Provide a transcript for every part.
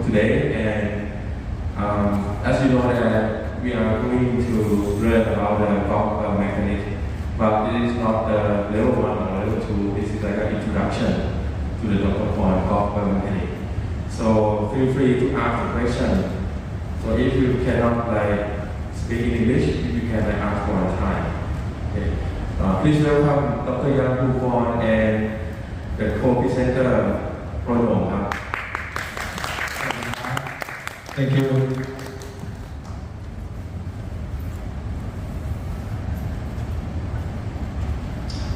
today, and as you know that we are going to learn about the golf mechanics, but it is not the level 1 or level 2. This is like an introduction to the Dr. Kwon golf mechanics. So feel free to ask the question. So if you cannot speak in English, you can ask for a time. Okay. Please welcome Dr. Kwon and the co-presenter Kwon. Thank you.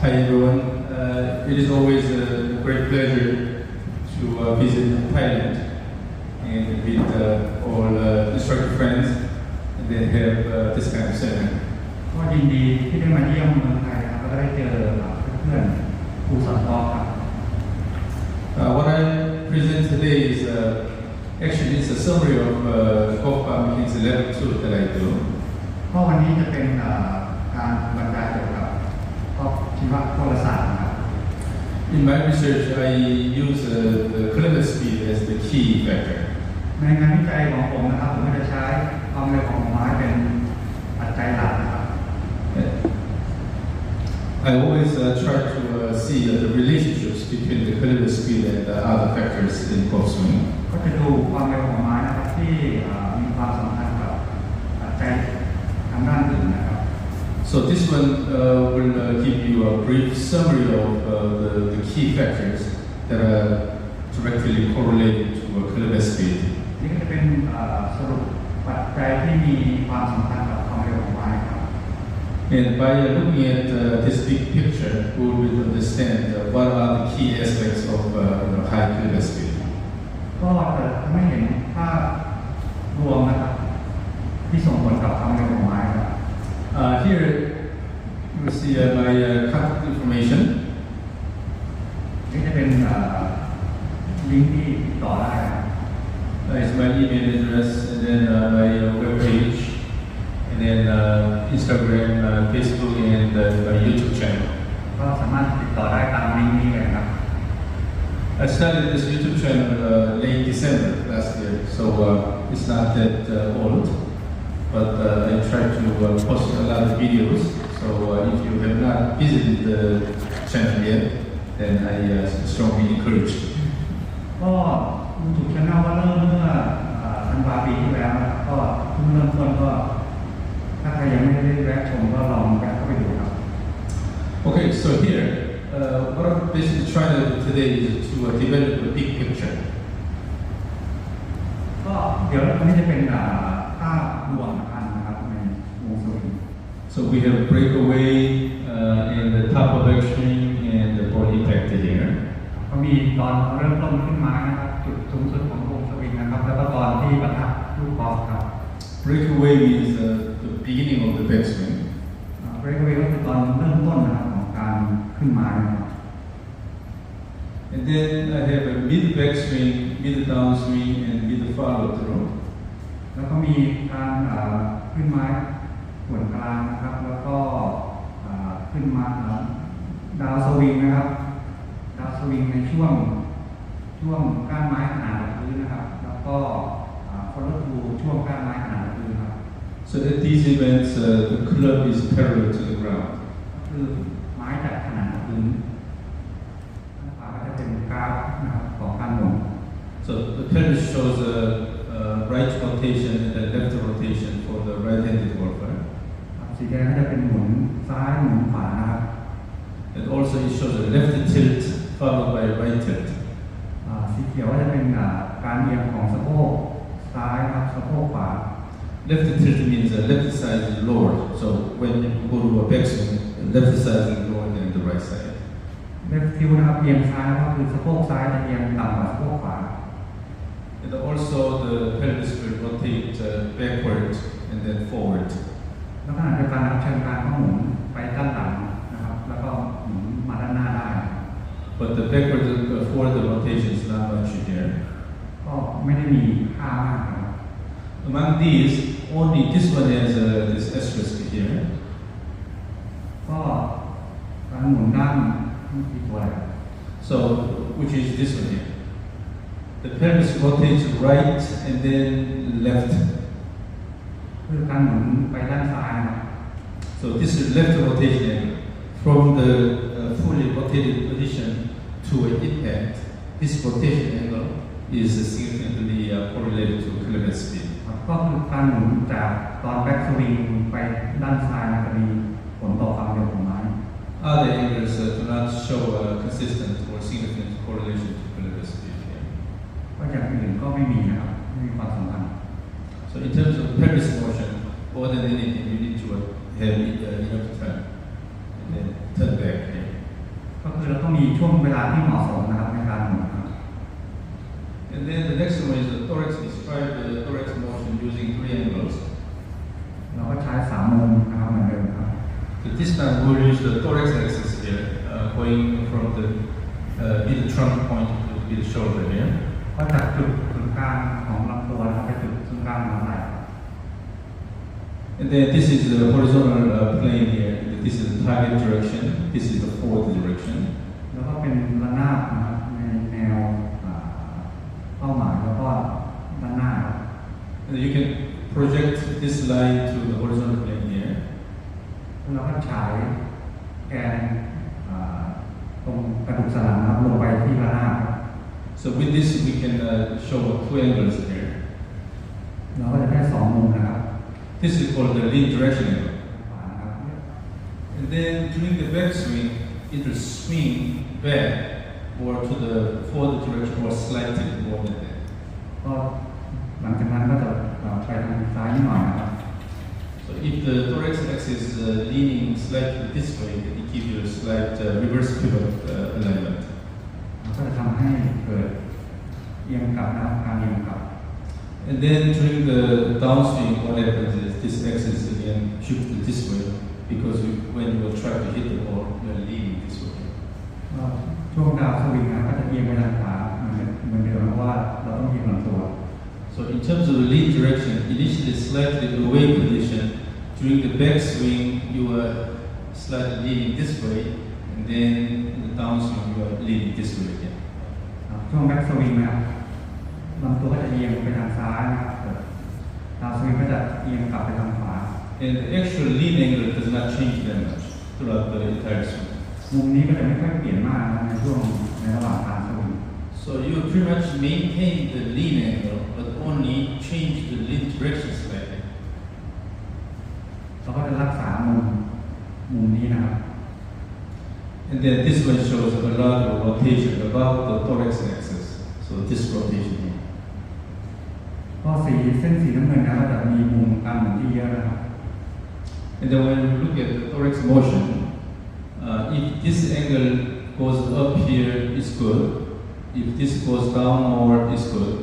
Hi everyone. It is always a great pleasure to visit Thailand and meet all instructor friends and then have this kind of seminar. ก็ยินดีที่ได้มาเยี่ยมเมืองไทยครับแล้วก็ได้เจอเพื่อนครูสอนกอล์ฟครับ What I present today is actually it's a summary of golf mechanics level 2 that I do. ก็วันนี้จะเป็นการบรรยายเกี่ยวกับกอล์ฟชีวโทรศาสตร์ครับ In my research, I use the club speed as the key factor. ในงานวิจัยของผมนะครับผมจะใช้ความเร็วของไม้เป็นปัจจัยหลักนะครับ I always try to see the relationships between the club speed and the other factors in golf swing. ก็จะดูความเร็วของไม้นะครับที่มีความสัมพันธ์กับปัจจัยทางด้านอื่นนะครับ So this one will give you a brief summary of the key factors that are directly correlated to club speed. นี่ก็จะเป็นสรุปปัจจัยที่มีความสัมพันธ์กับความเร็วของไม้ครับ And by looking at this big picture, we will understand what are the key aspects of high club speed. ก็จะทำให้เห็นภาพรวมนะครับที่ส่งผลกับความเร็วของไม้ครับ Here you will see my contact information. นี่จะเป็นลิงก์ที่ติดต่อได้ครับ It's my email address, and then my web page, and then Instagram, Facebook, and my YouTube channel. ก็สามารถติดต่อได้ตามลิงก์นี้เลยครับ I started this YouTube channel late December last year, so it's not that old, but I try to post a lot of videos. So if you have not visited the channel yet, then I strongly encourage. ก็YouTube channel ก็เริ่มเมื่อธันวาปีที่แล้วนะครับก็เพิ่งเริ่มต้นก็ถ้าใครยังไม่ได้แวะชมก็ลองแวะเข้าไปดูครับ Okay, so here, what I'm basically trying to do today is to develop a big picture. ก็เดี๋ยวอันนี้จะเป็นภาพรวมนะครับในวงสวิง So we have breakaway and the top of extreme and the ball impact here. ก็มีตอนเริ่มต้นขึ้นมานะครับจุดสูงสุดของวงสวิงนะครับแล้วก็ตอนที่ปะทะลูกกอล์ฟครับ Breakaway means the beginning of the backswing. breakaway ก็คือตอนเริ่มต้นนะครับของการขึ้นไม้นะครับ And then I have a mid backswing, mid downswing, and mid follow through. แล้วก็มีการขึ้นไม้ส่วนกลางนะครับแล้วก็ขึ้นมาดาวสวิงนะครับดาวสวิงในช่วงก้านไม้ขนาดพื้นนะครับแล้วก็follow through ช่วงก้านไม้ขนาดพื้นครับ So at these events, the club is parallel to the ground. คือไม้จากขนาดพื้นด้านขวาก็จะเป็นกราฟนะครับของการหมุน So the pelvis shows a right rotation and a left rotation for the right-handed golfer. สีแดงก็จะเป็นหมุนซ้ายหมุนขวานะครับ And also it shows a left tilt followed by a right tilt. สีเขียวก็จะเป็นการเอียงของสะโพกซ้ายครับสะโพกขวา Left tilt means the left side is lower. So when you go to a backswing, the left side is lower than the right side. left tilt นะครับเอียงซ้ายก็คือสะโพกซ้ายจะเอียงต่ำกว่าสะโพกขวา And also the pelvis will rotate backward and then forward. แล้วขณะเดียวกันเชิงกรานก็หมุนไปด้านหลังนะครับแล้วก็หมุนมาด้านหน้าได้ But the backward and forward rotation is not much here. ก็ไม่ได้มีค่ามากนะครับ Among these, only this one has this asterisk here. ก็การหมุนด้านนี่คือตัวอะไรครับ So, which is this one here. The pelvis rotates right and then left. คือการหมุนไปด้านซ้ายนะครับ So this is left rotation from the fully rotated position to an impact. This rotation angle is significantly correlated to kilometer speed. ก็คือการหมุนจากตอนแบ็กสวิงไปด้านซ้ายจะมีผลต่อความเร็วของไม้ Other angles do not show a consistent or significant correlation to kilometer speed. ก็อย่างอื่นก็ไม่มีนะครับไม่มีความสัมพันธ์ So in terms of pelvis motion, more than anything, you need to have enough time and then turn back. ก็คือเราต้องมีช่วงเวลาที่เหมาะสมนะครับในการหมุนครับ And then the next one is the thorax. Describe the thorax motion using 3 angles. เราก็ใช้3มุมนะครับเหมือนเดิมครับ So this time we'll use the thorax axis here, going from the middle trunk point to the middle shoulder here. ก็จากจุดศูนย์กลางของลำตัวนะครับไปจุดศูนย์กลางของไหล่ And then this is the horizontal plane here. This is the target direction. This is the forward direction. แล้วก็เป็นระนาบนะครับในแนวเป้าหมายแล้วก็ด้านหน้าครับ And you can project this line to the horizontal plane here. แล้วก็ฉายแกนตรงกระดูกสันหลังครับลงไปที่ระนาบครับ So with this we can show 2 angles here. เราก็จะได้2มุมนะครับ This is called the lean direction angle. ขวานะครับ And then during the back swing, it will swing back or to the forward direction or slightly more than that. ก็หลังจากนั้นก็จะไปทางซ้ายนิดหน่อยนะครับ So if the thorax axis is leaning slightly this way, then it gives you a slight reverse pivot alignment. ก็จะทำให้เกิดเอียงกลับนะครับการเอียงกลับ And then during the downswing, what happens is this axis again shifted this way because when you try to hit the ball, you are leaning this way. ช่วงดาวสวิงนะก็จะเอียงไปทางขวาเหมือนเดิมเพราะว่าเราต้องเอียงลำตัว So in terms of the lead direction, initially slightly away position. During the back swing, you are slightly leaning this way, and then in the downswing, you are leaning this way again. ช่วงแบ็กสวิงนะครับลำตัวก็จะเอียงไปทางซ้ายนะครับดาวสวิงก็จะเอียงกลับไปทางขวา And the actual lead angle does not change that much throughout the entire swing. มุมนี้ก็จะไม่ค่อยเปลี่ยนมากนะในระหว่างการสวิง So you pretty much maintain the lead angle, but only change the lead direction slightly. เราก็จะรักษามุมนี้นะครับ And then this one shows a lot of rotation above the thorax axis. So this rotation here. ก็เส้นสีน้ำเงินนะก็จะมีมุมการหมุนที่เยอะนะครับ And then when you look at the thorax motion, if this angle goes up here, it's good. If this goes down more, it's good.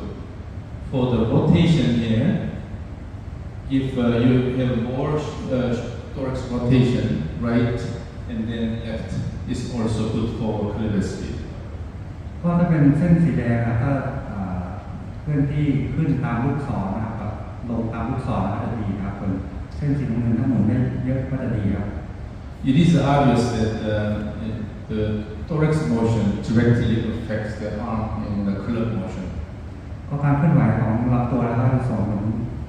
For the rotation here, if you have more thorax rotation, right and then left, is also good for kilometer speed. ก็ถ้าเป็นเส้นสีแดงนะก็เคลื่อนที่ขึ้นตามลูกศรนะครับลงตามลูกศรก็จะดีครับส่วนเส้นสีน้ำเงินถ้าหมุนได้เยอะก็จะดีครับ It is obvious that the thorax motion directly affects the arm and the club motion. ก็การเคลื่อนไหวของลำตัวแล้วก็จะส่งผล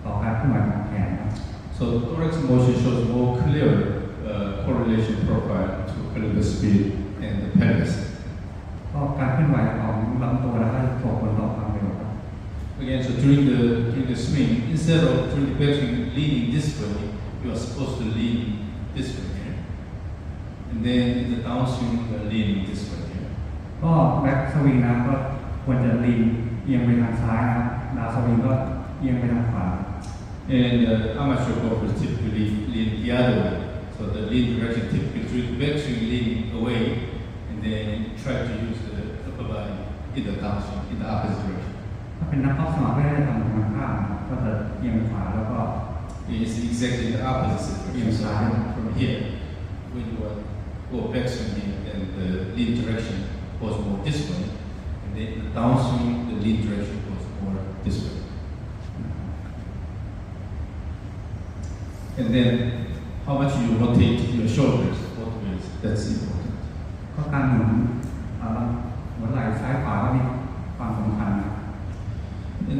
ต่อการเคลื่อนไหวของแขนครับ So thorax motion shows more clear correlation profile to kilometer speed and the pelvis. ก็การเคลื่อนไหวของลำตัวแล้วก็จะส่งผลต่อความเร็วครับ Again, so during the swing, instead of during the back swing leaning this way, you are supposed to lean this way here. And then in the downswing, you are leaning this way here. ก็แบ็กสวิงนะก็ควรจะลีนเอียงไปทางซ้ายนะครับดาวสวิงก็เอียงไปทางขวา And amateur golfers typically lean the other way. So the lean direction typically during the back swing leaning away, and then try to use the upper body in the downswing in the opposite direction. ถ้าเป็นนักกอล์ฟสมัครไม่ได้ทำตรงข้ามก็จะเอียงขวาแล้วก็ It's exactly the opposite direction. So from here, when you go back swing here, then the lean direction goes more this way, and then the downswing, the lean direction goes more this way. And then how much you rotate your shoulders both ways, that's important. ก็การหมุนหัวไหล่ซ้ายขวาก็มีความสำคัญนะ So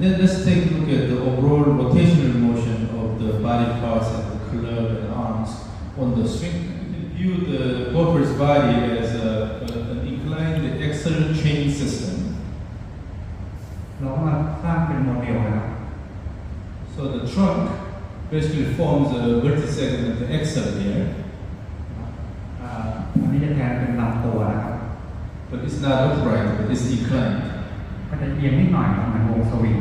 And then let's take a look at the overall rotational motion of the body parts and the club and arms on the swing. You can view the golfer's body as an inclined axial chain system. เราก็มาสร้างเป็นโมเดลนะครับ So the trunk basically forms a vertex and the axle here. อันนี้จะแทนเป็นลำตัวนะครับ But it's not upright, but it's inclined. ก็จะเอียงนิดหน่อยเหมือนวงสวิง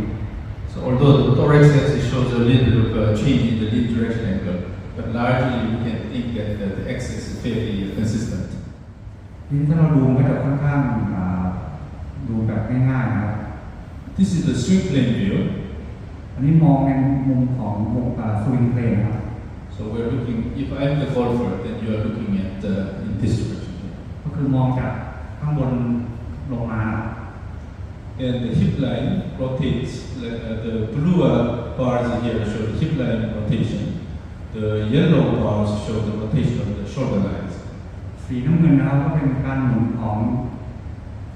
So although the thorax axis shows a little bit of change in the lead direction angle, but largely we can think that the axis is fairly consistent. ทีนี้ถ้าเราดูก็จะค่อนข้างดูแบบง่ายๆนะครับ This is the swing plane view. อันนี้มองในมุมของวงสวิงเพลนครับ So we're looking, if I'm the golfer, then you are looking at in this direction here. ก็คือมองจากข้างบนลงมา And the hip line rotates, the blue bars here show the hip line rotation. The yellow bars show the rotation of the shoulder lines. สีน้ำเงินนะครับก็เป็นการหมุนของ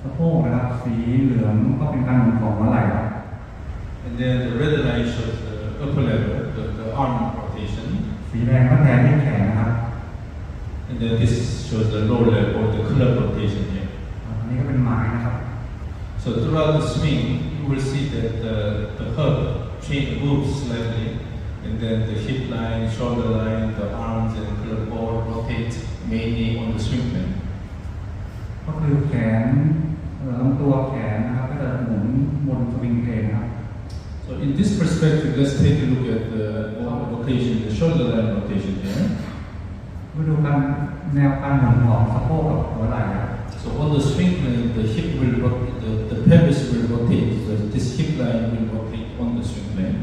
สะโพกนะครับ สีเหลืองก็เป็นการหมุนของหัวไหล่ครับ And then the red line shows the upper level, the arm rotation. สีแดงก็แทนที่แขนนะครับ And then this shows the lower level or the club rotation here. อันนี้ก็เป็นไม้นะครับ So throughout the swing, you will see that the hub moves slightly, and then the hip line, shoulder line, the arms and club all rotate mainly on the swing plane. ก็คือแขนลำตัวแขนนะครับก็จะหมุนบนสวิงเพลนนะครับ So in this perspective, let's take a look at the rotation, the shoulder line rotation here. มาดูกันแนวการหมุนของสะโพกกับหัวไหล่ครับ So on the swing plane, the hip will rotate, the pelvis will rotate. So this hip line will rotate on the swing plane.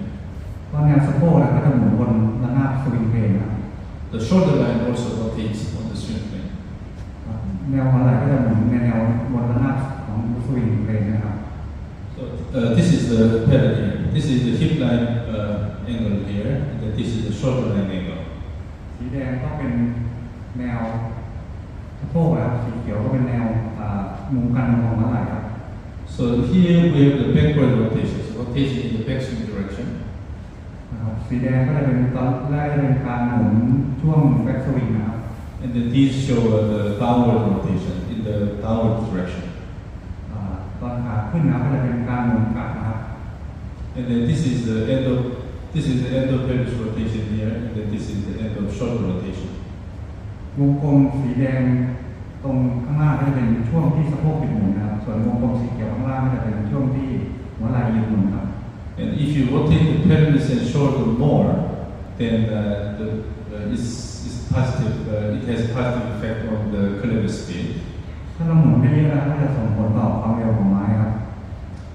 ก็แนวสะโพกนะก็จะหมุนบนระนาบสวิงเพลนนะครับ The shoulder line also rotates on the swing plane. แนวหัวไหล่ก็จะหมุนในแนวบนระนาบของสวิงเพลนนะครับ So this is the pattern here. This is the hip line angle here, and then this is the shoulder line angle. สีแดงก็เป็นแนวสะโพกนะครับสีเขียวก็เป็นแนวมุมการหมุนของหัวไหล่ครับ So here we have the backward rotation, so rotation in the backswing direction. นะครับสีแดงก็จะเป็นตอนแรกเป็นการหมุนช่วงแบ็กสวิงนะครับ And then these show the downward rotation in the downward direction. ตอนขาขึ้นนะก็จะเป็นการหมุนกลับนะครับ And then this is the end of pelvis rotation here, and then this is the end of shoulder rotation. วงกลมสีแดงตรงข้างล่างก็จะเป็นช่วงที่สะโพกหยุดหมุนนะครับ ส่วนวงกลมสีเขียวข้างล่างก็จะเป็นช่วงที่หัวไหล่หยุดหมุนครับ And if you rotate the pelvis and shoulder more, then it's positive. It has a positive effect on the cleavage speed. ถ้าเราหมุนได้เยอะนะก็จะส่งผลต่อความเร็วของไม้ครับ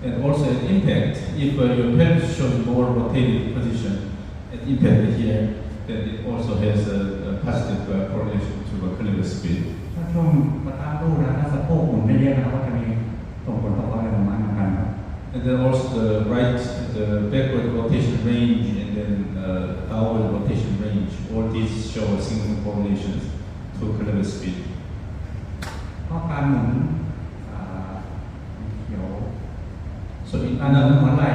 And also at impact, if your pelvis shows more rotated position at impact here, then it also has a positive correlation to the cleavage speed. ถ้าช่วงมาตั้งตู้นะถ้าสะโพกหมุนได้เยอะนะก็จะมีส่งผลต่อความเร็วของไม้เหมือนกันครับ And then also the backward rotation range and then downward rotation range. All these show a single correlation to cleavage speed. ก็การหมุนเขียว So in การหมุนหัวไหล่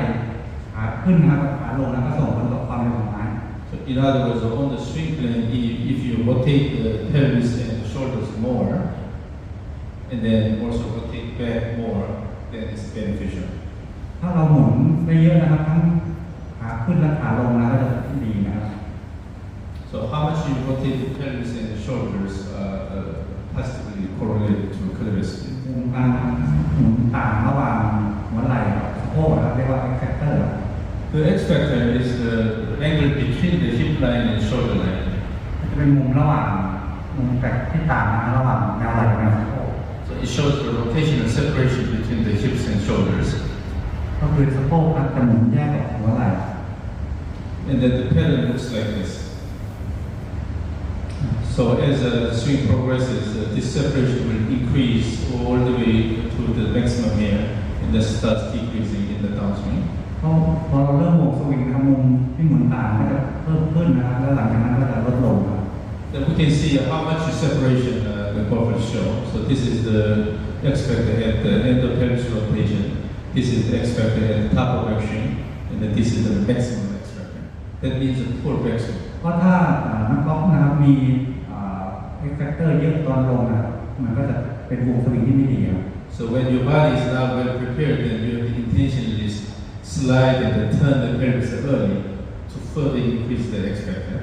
ขาขึ้นนะครับขาลงนะก็ส่งผลต่อความเร็วของไม้ in other words, on the swing plane, if you rotate the pelvis and the shoulders more, and then also rotate back more, then it's beneficial. ถ้าเราหมุนได้เยอะนะครับทั้งขาขึ้นและขาลงนะก็จะดีนะครับ So how much you rotate the pelvis and the shoulders positively correlated to cleavage speed. การหมุนต่างระหว่างหัวไหล่กับสะโพกนะครับเรียกว่า X factor The X factor is the angle between the hip line and shoulder line. จะเป็นมุมระหว่างมุมแบบที่ต่างนะระหว่างแนวไหล่กับแนวสะโพก So it shows the rotational separation between the hips and shoulders. ก็คือสะโพกครับจะหมุนแยกกับหัวไหล่ And then the pattern looks like this. So as the swing progresses, this separation will increase all the way to the maximum here, and then starts decreasing in the downswing. พอเราเริ่มหมุนสวิงนะครับมุมที่หมุนต่างก็จะเพิ่มขึ้นนะครับแล้วหลังจากนั้นก็จะลดลงครับ Then we can see how much separation the golfers show. So this is the X factor at the end of pelvis rotation. This is the extractor at the top of backswing, and then this is the maximum extractor. That means a poor backswing. เพราะถ้านักกอล์ฟนะครับมีเอ็กแฟกเตอร์เยอะตอนลงนะครับมันก็จะเป็นวงสวิงที่ไม่ดีครับ So when your body is now well prepared, then you have to intentionally slide and turn the pelvis early to further increase the extractor.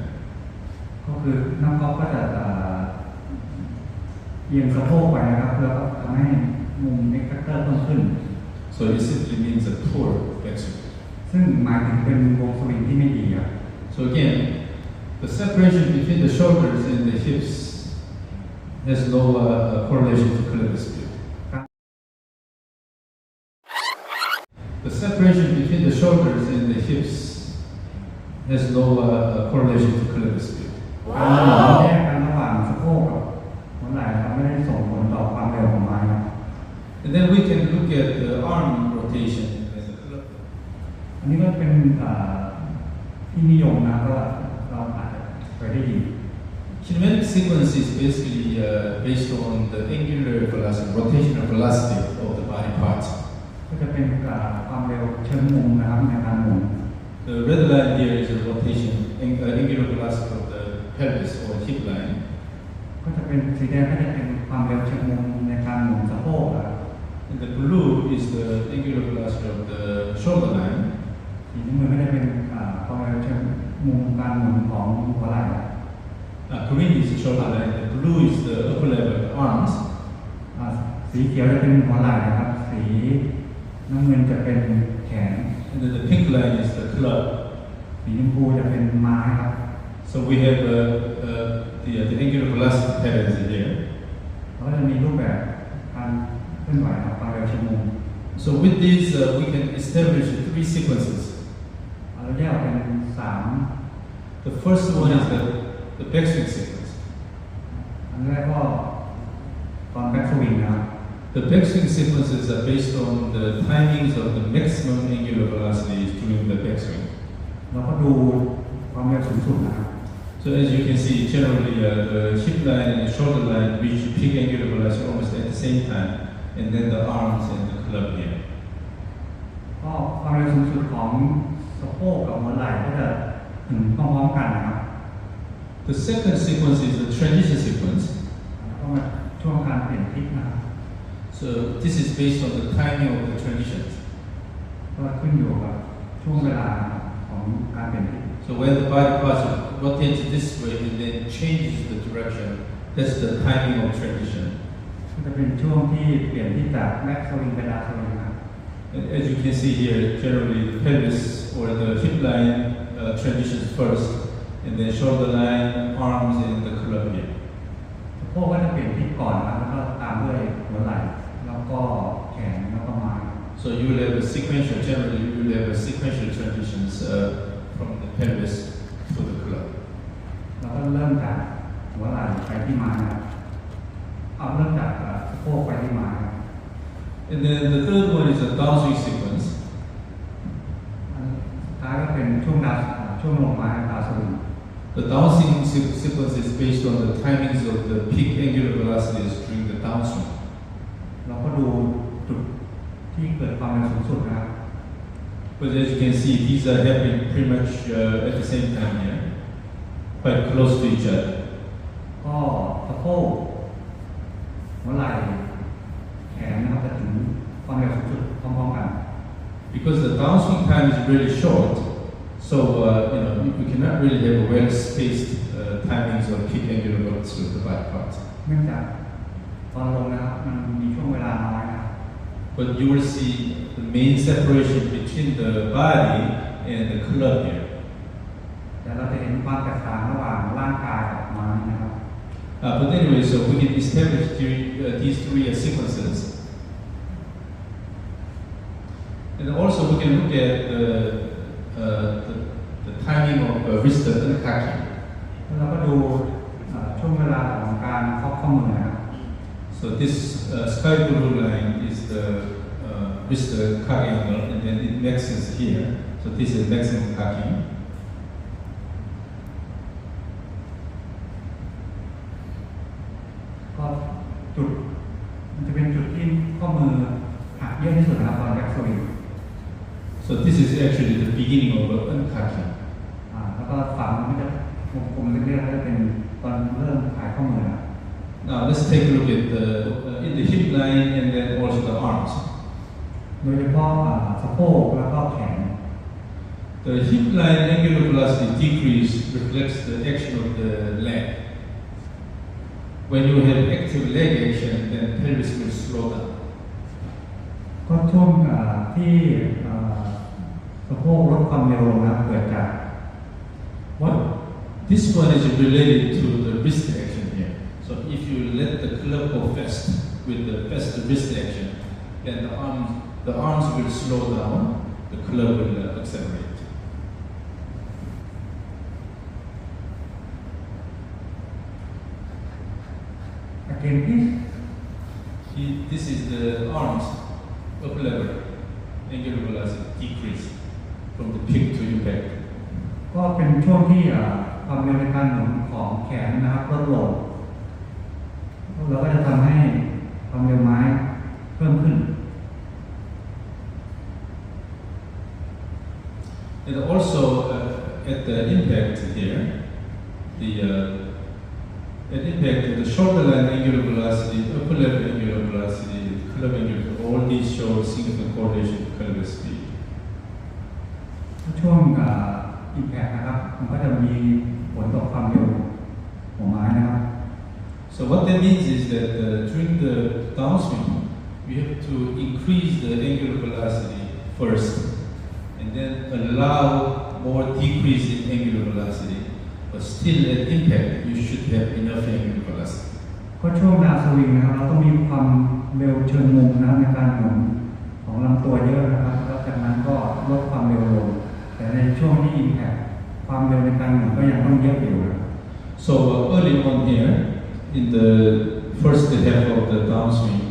ก็คือนักกอล์ฟก็จะเอียงสะโพกไปนะครับแล้วก็ทำให้มุมเอ็กแฟกเตอร์เพิ่มขึ้น So it simply means a poor backswing. ซึ่งหมายถึงเป็นวงสวิงที่ไม่ดีครับ So again, the separation between the shoulders and the hips has no correlation to club speed. The separation between the shoulders and the hips has no correlation to club speed. การแยกกันระหว่างสะโพกกับหัวไหล่ครับไม่ได้ส่งผลต่อความเร็วของไม้ครับ And then we can look at the arm rotation as a club. อันนี้ก็เป็นที่นิยมนะก็เราอาจจะเคยได้ยิน Kinematic sequence is basically based on the angular velocity, rotational velocity of the body parts. ก็จะเป็นความเร็วเชิงมุมนะครับในการหมุน The red line here is the rotation, angular velocity of the pelvis or hip line. ก็จะเป็นสีแดงก็จะเป็นความเร็วเชิงมุมในการหมุนสะโพกครับ And the blue is the angular velocity of the shoulder line. สีน้ำเงินก็จะเป็นความเร็วเชิงมุมการหมุนของหัวไหล่ Green is the shoulder line, and blue is the upper level of the arms. สีเขียวจะเป็นหัวไหล่นะครับสีน้ำเงินจะเป็นแขน And then the pink line is the club. สีชมพูจะเป็นไม้ครับ So we have the angular velocity patterns here. แล้วก็จะมีรูปแบบการเคลื่อนไหวของความเร็วเชิงมุม So with these, we can establish 3 sequences. เราแยกออกเป็นThe first one is the backswing sequence. อันแรกก็ตอนแบ็กสวิงนะครับ The backswing sequences are based on the timings of the maximum angular velocities during the backswing. เราก็ดูความเร็วสูงสุดนะครับ So as you can see, generally the hip line and the shoulder line reach peak angular velocity almost at the same time, and then the arms and the club here. ก็ความเร็วสูงสุดของสะโพกกับหัวไหล่ก็จะถึงพร้อมๆกันนะครับ The second sequence is the transition sequence. ก็มาช่วงการเปลี่ยนทิศนะครับ So this is based on the timing of the transitions. ก็ขึ้นอยู่กับช่วงเวลาของการเปลี่ยนทิศ So when the body parts rotates this way and then changes the direction, that's the timing of transition. ก็จะเป็นช่วงที่เปลี่ยนทิศจากแบ็กสวิงไปดาวสวิงนะครับ And as you can see here, generally the pelvis or the hip line transitions first, and then shoulder line, arms, and the club here. สะโพกก็จะเปลี่ยนทิศก่อนนะครับแล้วก็ตามด้วยหัวไหล่แล้วก็แขนแล้วก็ไม้ So you will have a sequential, generally you will have a sequential transitions from the pelvis to the club. แล้วก็เริ่มจากหัวไหล่ไปที่ไม้นะครับเริ่มจากสะโพกไปที่ไม้ครับ And then the third one is a downswing sequence. ท้ายก็เป็นช่วงลงไม้ดาวสวิง The downswing sequence is based on the timings of the peak angular velocities during the downswing. เราก็ดูจุดที่เกิดความเร็วสูงสุดนะครับ But as you can see, these are happening pretty much at the same time here, quite close to each other. ก็สะโพกหัวไหล่แขนนะครับจะถึงความเร็วสูงสุดพร้อมๆกัน Because the downswing time is really short, so you cannot really have a well-spaced timings of peak angular velocity of the body parts. เนื่องจากตอนลงนะครับมันมีช่วงเวลาน้อยนะครับ But you will see the main separation between the body and the club here. แต่เราจะเห็นความแตกต่างระหว่างร่างกายกับไม้นะครับ But anyway, so we can establish these 3 sequences. And also we can look at the timing of wrist uncocking. แล้วเราก็ดูช่วงเวลาของการเคาะข้อมือนะครับ So this sky blue line is the wrist cock angle, and then it maxes here. So this is maximum cocking. ก็จุดมันจะเป็นจุดที่ข้อมือหักเยอะที่สุดนะครับตอนแบ็กส swing So this is actually the beginning of uncutting. แล้วก็ฝั่งมันจะกลมๆเล็กๆก็จะเป็นตอนเริ่มขายข้อมือ Now let's take a look at in the hip line and then also the arms. โดยเฉพาะสะโพกแล้วก็แขน The hip line angular velocity decrease reflects the action of the leg. When you have active leg action, then pelvis will slow down. ก็ช่วงที่สะโพกลดความเร็วนะเกิดจาก What? This one is related to the wrist action here. So if you let the club go fast with the fast wrist action, then the arms will slow down, the club will accelerate. Again, please. This is the arms upper level angular velocity decrease from the peak to impact. ก็เป็นช่วงที่ความเร็วในการหมุนของแขนนะครับลดลงแล้วก็จะทำให้ความเร็วไม้เพิ่มขึ้น And also at the impact here, at impact of the shoulder line angular velocity, upper level angular velocity, club angular, all these show significant correlation to club speed. ช่วงimpact นะครับมันก็จะมีผลต่อความเร็วของไม้นะครับ So what that means is that during the downswing, we have to increase the angular velocity first, and then allow more decrease in angular velocity. But still at impact, you should have enough angular velocity. ก็ช่วงดาวสวิงนะครับเราต้องมีความเร็วเชิงมุมนะในการหมุนของลำตัวเยอะนะครับแล้วจากนั้นก็ลดความเร็วลงแต่ในช่วงที่ impact ความเร็วในการหมุนก็ยังต้องเยอะอยู่ So early on here, in the first half of the downswing,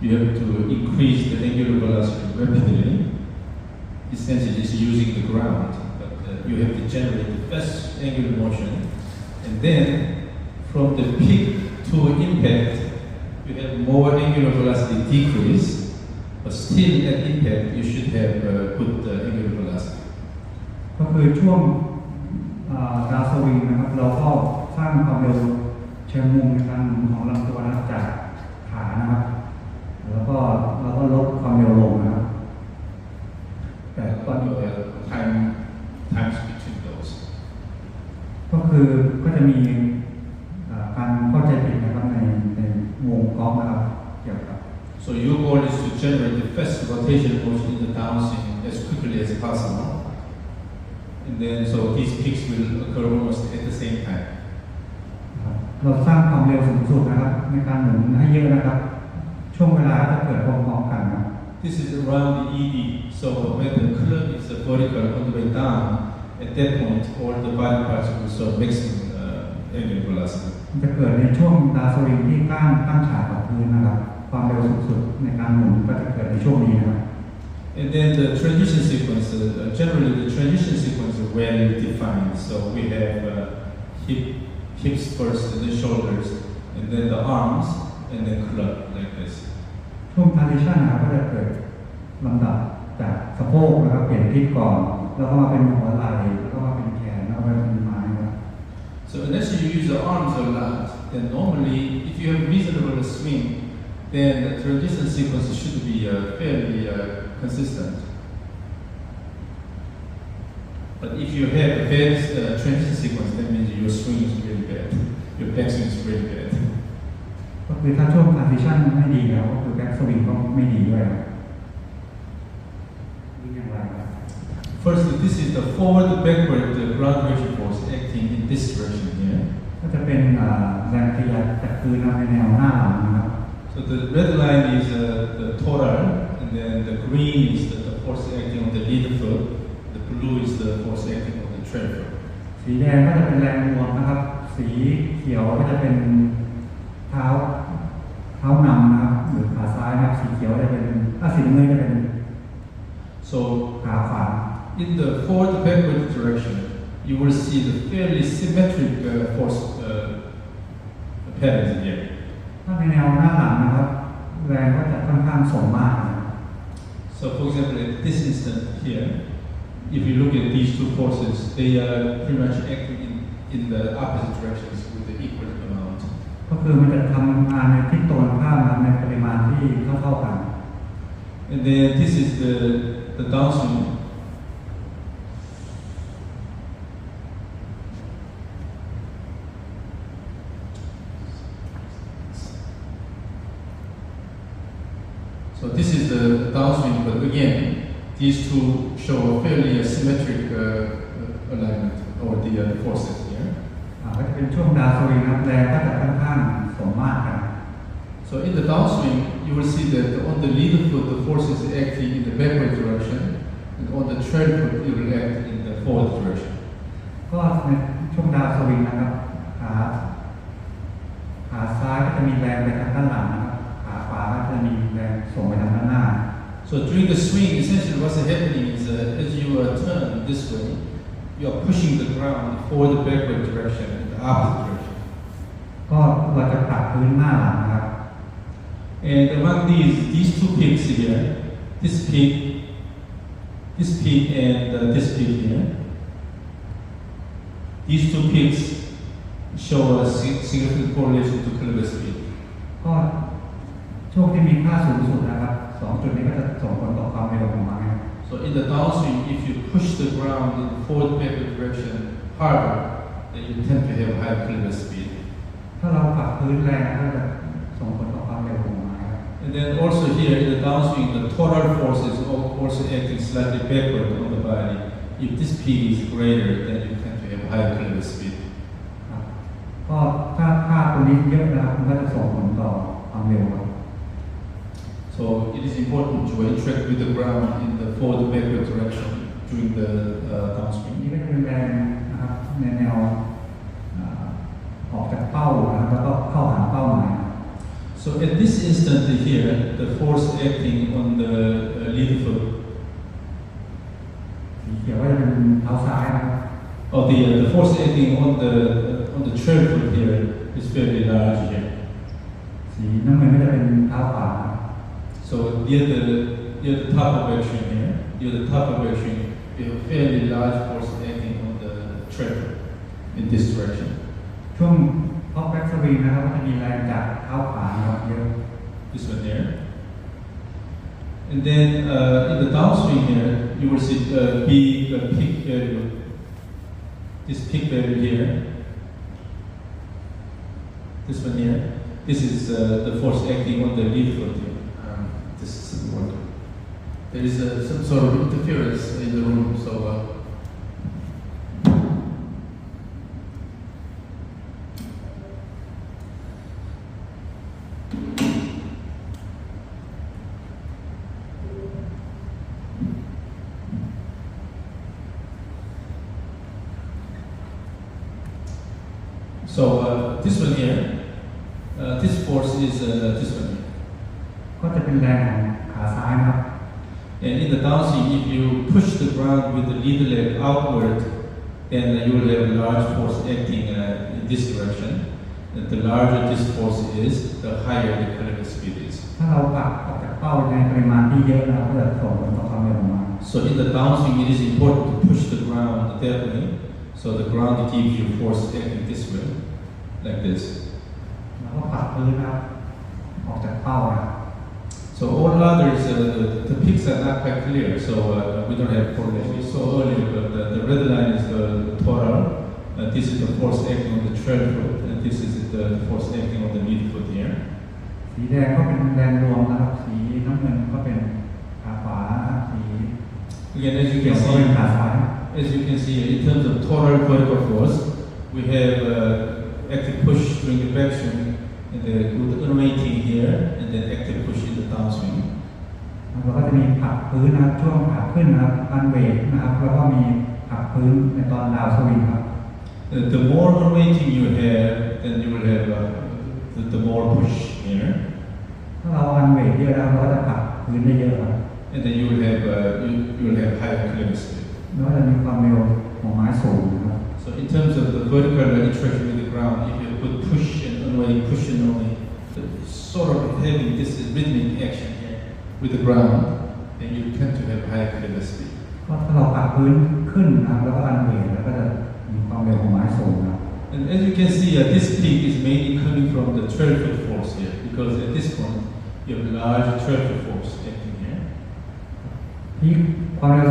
you have to increase the angular velocity rapidly. Essentially, it's using the ground, but you have to generate the fast angular motion, and then from the peak to impact, you have more angular velocity decrease, but still at impact, you should have good angular velocity. ก็คือช่วงดาวสวิงนะครับเราก็สร้างความเร็วเชิงมุมในการหมุนของลำตัวนะครับจากขานะครับแล้วก็เราก็ลดความเร็วลงนะครับแต่ตอนนี้ times between those. ก็คือก็จะมีการเข้าใจผิดนะครับในวงกอล์ฟนะครับเกี่ยวกับ So your goal is to generate the fast rotation motion in the downswing as quickly as possible. And then, so these peaks will occur almost at the same time. เราสร้างความเร็วสูงสุดนะครับในการหมุนให้เยอะนะครับช่วงเวลาจะเกิดพร้อมๆกันนะ This is around the ED. So when the club is vertical on the way down, at that point, all the body parts will show maximum angular velocity. จะเกิดในช่วงดาวสวิงที่ก้านตั้งฉากกับพื้นนะครับความเร็วสูงสุดในการหมุนก็จะเกิดในช่วงนี้นะครับ And then the transition sequence, generally the transition sequence is well defined. So we have hips first, and then shoulders, and then the arms, and then club like this. ช่วง transition นะครับก็จะเกิดลำดับจากสะโพกนะครับเปลี่ยนทิศก่อนแล้วก็มาเป็นหัวไหล่แล้วก็มาเป็นแขนแล้วก็เป็นไม้ครับ So unless you use the arms a lot, then normally if you have reasonable swing, then the transition sequence should be fairly consistent. But if you have a bad transition sequence, that means your swing is really bad. Your backswing is really bad. ก็คือถ้าช่วง transition ไม่ดีแล้วก็คือ back swing ก็ไม่ดีด้วยนี่อย่างไรครับ First, this is the forward-backward graduation force acting in this direction here. ก็จะเป็นแรงขยับจากพื้นในแนวหน้าหลังนะครับ So the red line is the total, and then the green is the force acting on the lead foot. The blue is the force acting on the trail foot. สีแดงก็จะเป็นแรงรวมนะครับสีเขียวก็จะเป็นเท้านำนะครับหรือขาซ้ายนะครับสีเขียวจะเป็นสีน้ำเงินจะเป็น So ขาขวา in the forward-backward direction, you will see the fairly symmetric force patterns here. ถ้าในแนวหน้าหลังนะครับแรงก็จะค่อนข้างสมมาตรนะครับ So for example, at this instant here, if you look at these two forces, they are pretty much acting in the opposite directions with the equal amount. ก็คือมันจะทำงานในทิศตรงข้ามในปริมาณที่เท่ากัน And then this is the downswing. So this is the downswing, but again, these two show a fairly symmetric alignment over the forces here. ก็จะเป็นช่วงดาวสวิงครับแรงก็จะค่อนข้างสมมาตรกัน So in the downswing, you will see that on the leader foot, the force is acting in the backward direction, and on the trail foot, it will act in the forward direction. ก็ในช่วงดาวสวิงนะครับขาซ้ายก็จะมีแรงไปทางด้านหลังนะครับขาขวาก็จะมีแรงส่งไปทางด้านหน้า So during the swing, essentially what's happening is as you turn this way, you are pushing the ground forward the backward direction in the opposite direction. ก็เราจะผลักพื้นหน้าหลังนะครับ And among these two peaks here, this peak and this peak here, these two peaks show a significant correlation to Kinematic speed. ก็ช่วงที่มีค่าสูงสุดนะครับสองจุดนี้ก็จะส่งผลต่อความเร็วของมันนะครับ So in the downswing, if you push the ground in the forward backward direction harder, then you tend to have higher Kinematic speed. ถ้าเราผลักพื้นแรงก็จะส่งผลต่อความเร็วของมันนะครับ And then also here in the downswing, the total force is also acting slightly backward on the body. If this peak is greater, then you tend to have higher Kinematic speed. ก็ถ้าค่าตัวนี้เยอะนะครับมันก็จะส่งผลต่อความเร็วครับ So it is important to interact with the ground in the forward backward direction during the นี่ downswing. ก็จะเป็นแรงนะครับในแนวออกจากเป้านะครับแล้วก็เข้าหาเป้าหมาย So at this instant here, the force acting on the leader foot, สีเขียวก็จะเป็นเท้าซ้ายนะครับ or the force acting on the trail foot here is fairly large here. สีน้ำเงินก็จะเป็นเท้าขวา So near the top of action here, near the top of action, we have a fairly large force acting on the trail foot in this direction. ช่วงพ็อกแบ็กสวิงนะครับก็จะมีแรงจากเท้าขวานะครับเยอะ This one here. And then in the downswing here, you will see peak value. This peak value here. This one here. This is the force acting on the lead foot here. This is the one. There is some sort of interference in the room, so. So this one here, this force is this one here. ก็จะเป็นแรงของขาซ้ายนะครับ And in the downswing, if you push the ground with the leader leg outward, then you will have a large force acting in this direction. And the larger this force is, the higher the Kinematic speed is. ถ้าเราผลักออกจากเป้าในปริมาณที่เยอะนะครับก็จะส่งผลต่อความเร็วของมัน So in the downswing, it is important to push the ground that way. So the ground gives you force acting this way, like this. แล้วก็ผลักพื้นนะครับออกจากเป้านะครับ So all others, the peaks are not quite clear, so we don't have correlation. We saw earlier, but the red line is the total. This is the force acting on the trail foot, and this is the force acting on the lead foot here. สีแดงก็เป็นแรงรวมนะครับสีน้ำเงินก็เป็นขาขวานะครับสี Again, as you เขีย can วก็เป็นขา see, ซ้าย as you can see, in terms of total vertical force, we have active push during the backswing, and the rotating here, and then active push in the downswing. แล้วก็จะมีผลักพื้นนะครับช่วงขาขึ้นนะครับอันเวทนะครับแล้วก็มีผลักพื้นในตอนดาวสวิงครับ The more rotating you have, then you will have the more push here. ถ้าเราอันเวทเยอะแล้วเราก็จะผลักพื้นได้เยอะครับ And then you will have higher Kinematic speed. แล้วก็จะมีความเร็วของไม้สูงนะครับ So in terms of the vertical interaction with the ground, if you put push and only, sort of having this rhythmic action here with the ground, then you tend to have higher capacity. ก็ถ้าเราปัดพื้นขึ้นนะครับแล้วก็อันเวทแล้วก็จะมีความเร็วของไม้สูงนะครับ And as you can see, this peak is mainly coming from the 12-foot force here, because at this point you have large 12-foot force acting here. ที่ความเร็ว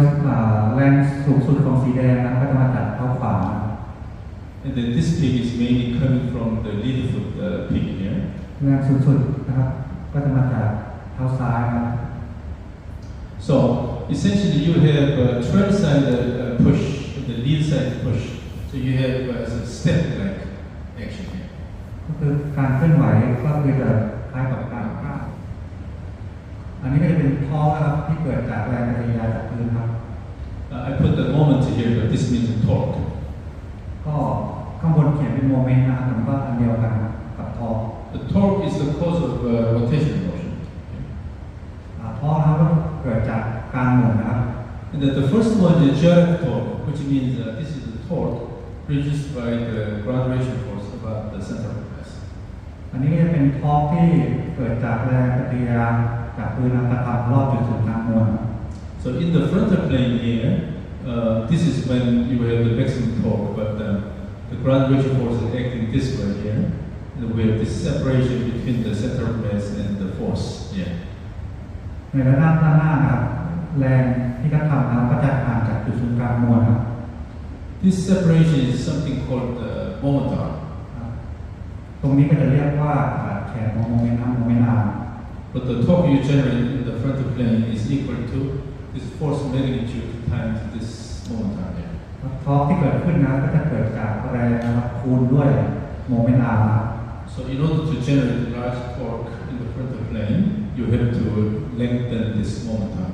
แรงสูงสุดของสีแดงนะครับก็จะมาจากเท้าขวา And then this peak is mainly coming from the lead foot peak here. แรงสูงสุดนะครับก็จะมาจากเท้าซ้ายครับ So essentially you have 12-side push, the lead side push. So you have a step-like action here. ก็คือการเคลื่อนไหวก็คือจะคล้ายกับการก้าวอันนี้ก็จะเป็นท้อนะครับที่เกิดจากแรงปฏิกิริยาจากพื้นครับ I put the moment here, but this means torque. ก็ข้างบนเขียนเป็นโมเมนต์นะครับมันก็อันเดียวกันกับท้อ The torque is the cause of rotational motion. ท้อนะครับก็เกิดจากการหมุนนะครับ And then the first one is direct torque, which means this is the torque produced by the graduation force about the center of mass. อันนี้จะเป็นท้อที่เกิดจากแรงปฏิกิริยาจากพื้นกระทำรอบจุดศูนย์กลางมวล So in the frontal plane here, this is when you have the maximum torque, but the graduation force is acting this way here. And we have this separation between the center of mass and the force here. ในระดับด้านหน้านะครับแรงที่กระทำนะครับก็จะห่างจากจุดศูนย์กลางมวลครับ This separation is something called momentum. ตรงนี้ก็จะเรียกว่าแขนของโมเมนต์โมเมนต์อาร์ But the torque you generate in the frontal plane is equal to this force magnitude times this momentum here. ท้อที่เกิดขึ้นนะก็จะเกิดจากแรงนะครับคูณด้วยโมเมนต์อาร์ So in order to generate large torque in the frontal plane, you have to lengthen this momentum.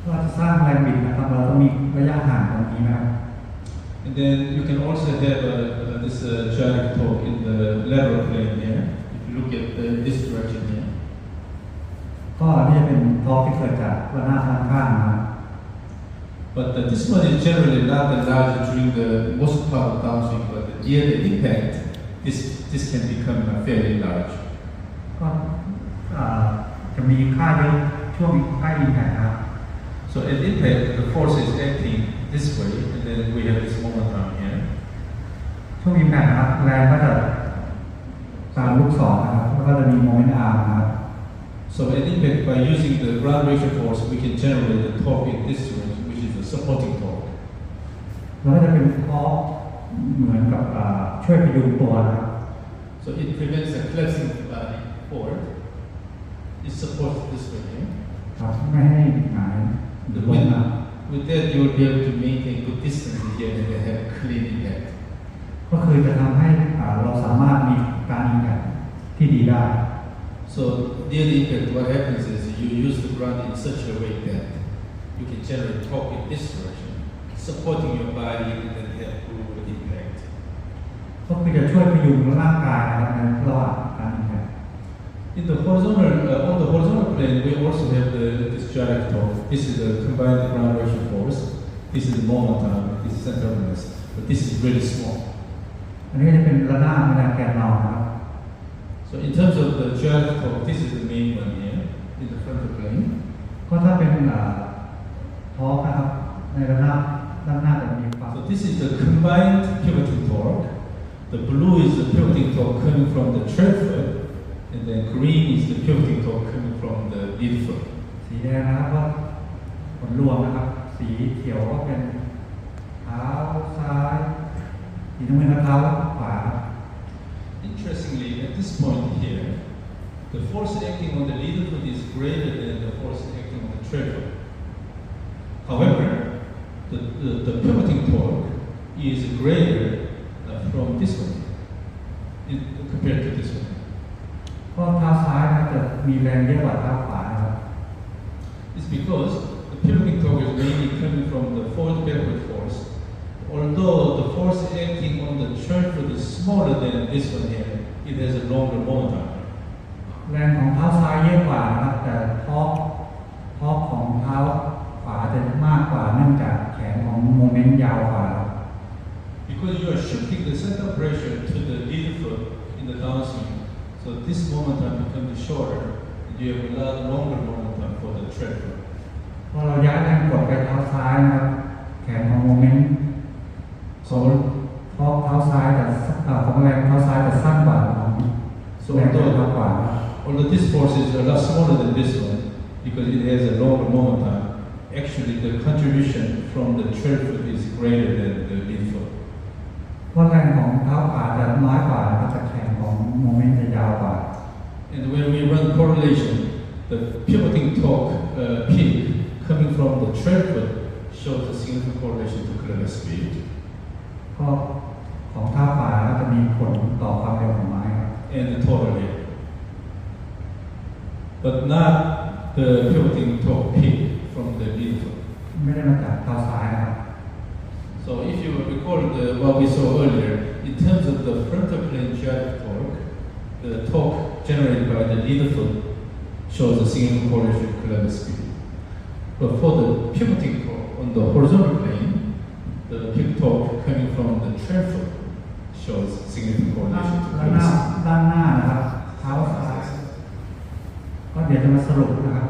เราจะสร้างแรงบิดนะครับเราต้องมีระยะห่างตรงนี้นะครับ And then you can also have this gyric torque in the lateral plane here. If you look at this direction here. ก็นี่จะเป็นท้อที่เกิดจากระนาบด้านข้างนะครับ But this one is generally not that large during the most part of downswing, but near the impact, this can become fairly large. ก็จะมีค่าเยอะช่วงใกล้อิมแพคครับ So at impact, the force is acting this way, and then we have this momentum here. ช่วงอิมแพคนะครับแรงก็จะตามลูกศรนะครับแล้วก็จะมีโมเมนต์อาร์นะครับ So at impact, by using the graduation force, we can generate the torque in this direction, which is the supporting torque. แล้วก็จะเป็นท้อเหมือนกับช่วยพยุงตัวนะครับ So it prevents the collapsing of the body forward. It supports this way here. ครับไม่ให้หงายหรือลงนะ With that, you will be able to maintain good distance here and then have clean impact. ก็คือจะทำให้เราสามารถมีการอิมแพคที่ดีได้ So near the impact, what happens is you use the ground in such a way that you can generate torque in this direction, supporting your body and then have good impact. ก็คือจะช่วยพยุงร่างกายนะครับในระหว่างการอิมแพค In the horizontal, on the horizontal plane, we also have this gyric torque. This is the combined graduation force. This is the momentum. This is center of mass. But this is really small. อันนี้จะเป็นระนาบในแกนเรานะครับ So in terms of the gyric torque, this is the main one here in the frontal plane. ก็ถ้าเป็นท้อนะครับในระนาบด้านหน้าจะมีความ So this is the combined pivoting torque. The blue is the pivoting torque coming from the tread foot, and then green is the pivoting torque coming from the lead foot. สีแดงนะครับก็ผลรวมนะครับสีเขียวก็เป็นเท้าซ้ายสีน้ำเงินก็เท้าขวา Interestingly, at this point here, the force acting on the lead foot is greater than the force acting on the tread foot. However, the pivoting torque is greater from this one compared to this one. ก็เท้าซ้ายนะครับจะมีแรงเยอะกว่าเท้าขวานะครับ It's because the pivoting torque is mainly coming from the forward backward force. Although the force acting on the tread foot is smaller than this one here, it has a longer momentum. แรงของเท้าซ้ายเยอะกว่านะครับแต่ท้อของเท้าขวาจะมากกว่าเนื่องจากแขนของโมเมนต์ยาวกว่า Because you are shifting the center of pressure to the lead foot in the downswing, so this momentum becomes shorter, and you have a lot longer momentum for the tread foot. ก็ this one because it has a longer momentum. Actually, the contribution from the thread foot is greater than the lead foot. เพราะแรงของเท้าขวาจะน้อยกว่านะครับแต่แรงของโมเมนต์จะยาวกว่า And when we run correlation, the pivoting torque peak coming from the thread foot shows a significant correlation to kilometer speed. ก็ของเท้าขวาก็จะมีผลต่อความเร็วของไม้ครับ And the total rate. But not the pivoting torque peak from the lead foot. ไม่ได้มาจากเท้าซ้ายนะครับ So if you recall what we saw earlier, in terms of the frontal plane gyrative torque, the torque generated by the leader foot shows a significant correlation to kilometer speed. But for the pivoting torque on the horizontal plane, the peak torque coming from the thread foot shows significant correlation to ด้านห kilometer น้า speed. ด้านหน้านะครับเท้าซ้ายก็เดี๋ยวจะมาสรุปนะครับ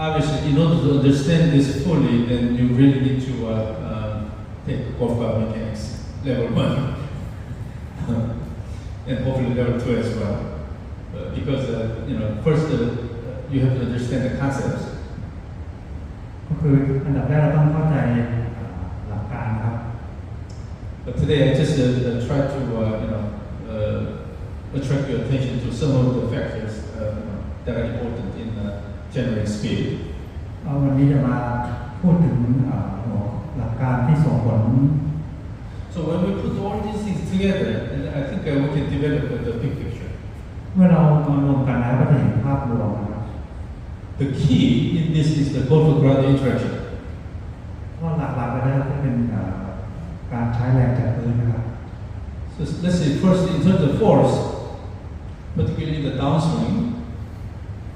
Obviously, in order to understand this fully, then you really need to take biomechanics level 1 and hopefully level 2 as well. Because first you have to understand the concepts. ก็คืออันดับแรกเราต้องเข้าใจหลักการครับ But today I just try to attract your attention to some of the factors that are important in generating speed. วันนี้จะมาพูดถึงหลักการที่ส่งผล So when we put all these things together, I think we can develop the big picture. เมื่อเรามารวมกันแล้วก็จะเห็นภาพรวมนะครับ The key in this is the Kwon interaction. ก็หลักๆก็จะเป็นการใช้แรงจากพื้นนะครับ So let's say first in terms of force, particularly the downswing,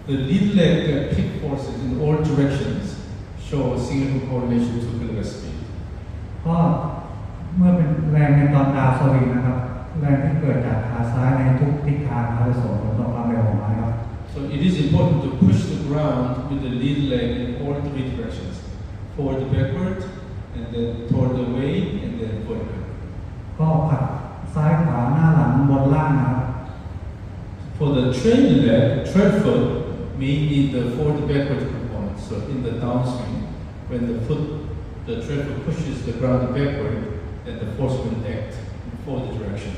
the lead leg kick forces in all directions show a significant correlation to kilometer speed. ก็เมื่อเป็นแรงในตอนดาวสวิงนะครับแรงที่เกิดจากขาซ้ายในทุกทิศทางเขาจะส่งผลต่อความเร็วของไม้ครับ So it is important to push the ground with the lead leg in all three directions, forward, backward, and then toward the way, and then forward. ก็ผลักซ้ายขวาหน้าหลังบนล่างนะครับ For the train leg, thread foot may need the forward backward component. So in the downswing, when the thread foot pushes the ground backward, then the force will act in forward direction.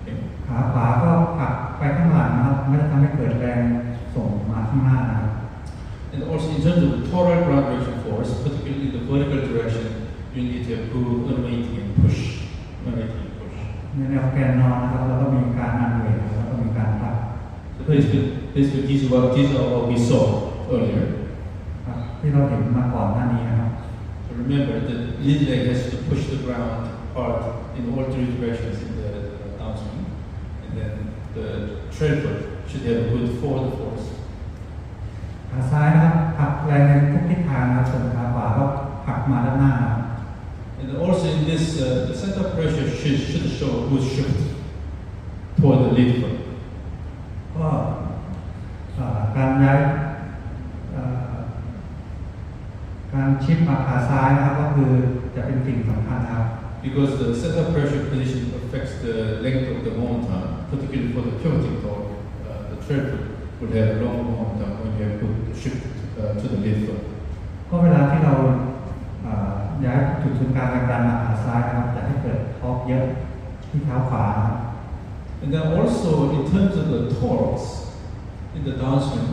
Okay? ขาขวาก็ผลักไปข้างหลังนะครับไม่ได้ทำให้เกิดแรงส่งมาข้างหน้านะครับ And also in terms of the total ground direction force, particularly in the vertical direction, you need to have good unweighting and push. Unweighting and push. ในแนวแกนนอนนะครับแล้วก็มีการอันเวทแล้วก็มีการผลัก So basically these are what we saw earlier. ที่เราเห็นมาก่อนหน้านี้นะครับ So remember, the lead leg has to push the ground hard in all three directions in the downswing, and then the thread foot should have a good forward force. ขาซ้ายนะครับผลักแรงในทุกทิศทางนะครับส่วนขาขวาก็ผลักมาด้านหน้านะครับ And also in this, the center of pressure should show a good shift toward the lead foot. ก็การย้ายการชิปมาขาซ้ายนะครับก็คือจะเป็นสิ่งสำคัญนะครับ Because the center of pressure position affects the length of the momentum, particularly for the pivoting torque, the thread foot would have a long momentum when you have good shift to the lead foot. ก็เวลาที่เราย้ายจุดศูนย์กลางแรงดันมาขาซ้ายนะครับจะให้เกิดทอร์กเยอะที่เท้าขวานะครับ And then also in terms of the torques in the downswing,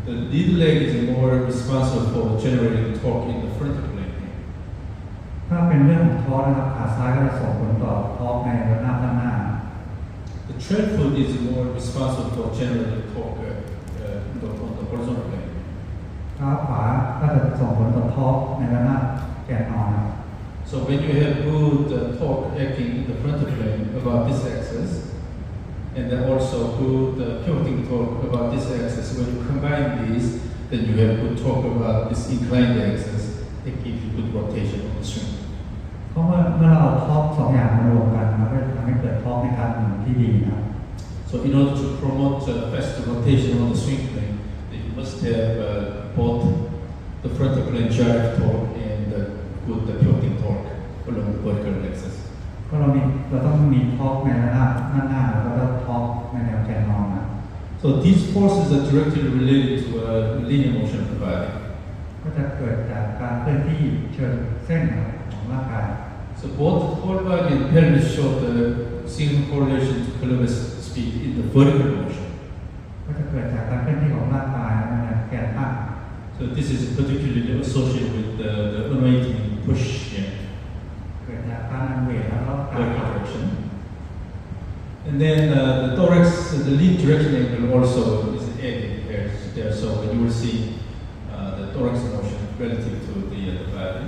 the lead leg is more responsible for generating torque in the frontal plane. ถ้าเป็นเรื่องของทอร์กนะครับขาซ้ายก็จะส่งผลต่อทอร์กในระนาบด้านหน้า The thread foot is more responsible for generating torque on the horizontal plane. เท้าขวาก็จะส่งผลต่อทอร์กในระนาบแกนนอนนะครับ So when you have good torque acting in the frontal plane about this axis, and then also good pivoting torque about this axis, when you combine these, then you have good torque about this inclined axis. It gives you good rotation on the swing. เพราะเมื่อเราเอาทอร์กสองอย่างมารวมกันมันก็จะทำให้เกิดทอร์กในทางหมุนที่ดีนะครับ So in order to promote faster rotation on the swing plane, you must have both the frontal plane gyrative torque and good pivoting torque along the vertical axis. ก็เราต้องมีทอร์กในระนาบด้านหน้าแล้วก็ทอร์กในแนวแกนนอนนะ So these forces are directly related to linear motion of the body. ก็จะเกิดจากการเคลื่อนที่เชิงเส้นของร่างกาย So both the whole body and pelvis show the single correlation to pelvis speed in the vertical motion. ก็จะเกิดจากการเคลื่อนที่ของร่างกายในแกนตั้ง So this is particularly associated with the unweighting push here. เกิดจากการอันเวทแล้วก็การ Vertical direction. And then the thorax, the lead direction angle also is added there. So you will see the thorax motion relative to the body.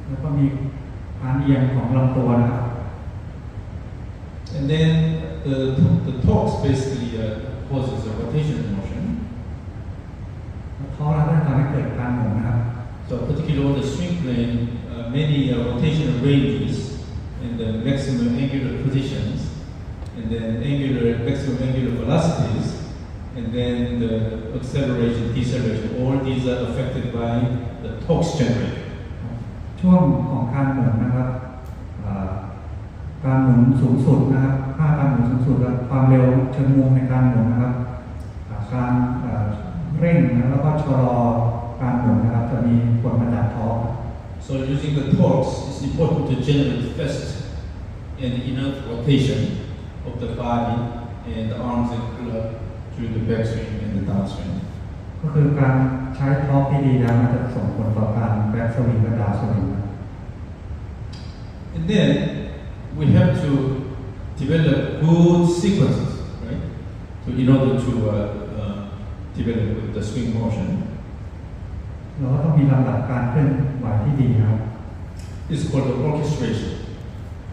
แล้วก็มีการเอียงของลำตัวนะครับ And then the torques basically causes a rotational motion. เพราะเราต้องทำให้เกิดการหมุนนะครับ So particularly on the swing plane, many rotational ranges in the maximum angular positions, and then maximum angular velocities, and then the acceleration, deceleration. All these are affected by the torques generated. ช่วงของการหมุนนะครับการหมุนสูงสุดนะครับค่าการหมุนสูงสุดและความเร็วเชิงมุมในการหมุนนะครับการเร่งแล้วก็ชะลอการหมุนนะครับจะมีผลมาจากทอร์ก So using the torques, it's important to generate fast and enough rotation of the body and the arms and club during the backswing and the downswing. ก็คือการใช้ทอร์กที่ดีนะมันจะส่งผลต่อการแบ็กสวิงและดาวสวิง And then we have to develop good sequences, right? So in order to develop with the swing motion. เราก็ต้องมีลำดับการเคลื่อนไหวที่ดีนะครับ It's called the orchestration.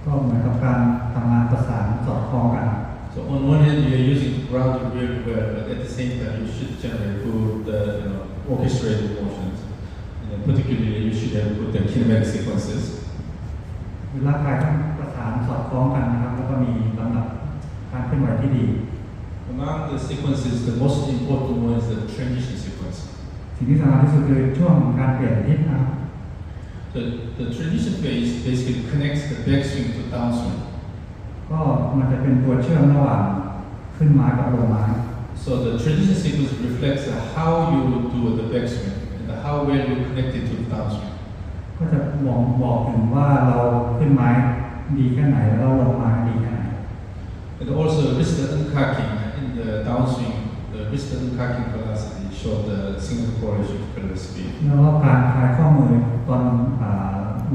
ก็เหมือนกับการทำงานประสานสอดคล้องกัน So on one hand, you are using the ground really well, but at the same time, you should generate good orchestrated motions. And particularly, you should have good kinematic sequences. ร่างกายต้องประสานสอดคล้องกันนะครับแล้วก็มีลำดับการเคลื่อนไหวที่ดี Among the sequences, the most important one is the transition sequence. สิ่งที่สำคัญที่สุดคือช่วงการเปลี่ยนทิศนะครับ The transition phase basically connects the backswing to downswing. ก็มันจะเป็นตัวเชื่อมระหว่างขึ้นไม้กับลงไม้ So the transition sequence reflects how you do the backswing and how well you connect it to the downswing. ก็จะบอกถึงว่าเราขึ้นไม้ดีแค่ไหนแล้วเราลงไม้ดีแค่ไหน And also wrist uncocking in the downswing, the wrist uncocking velocity show the single correlation to pelvis speed. แล้วก็การคลายข้อมือตอน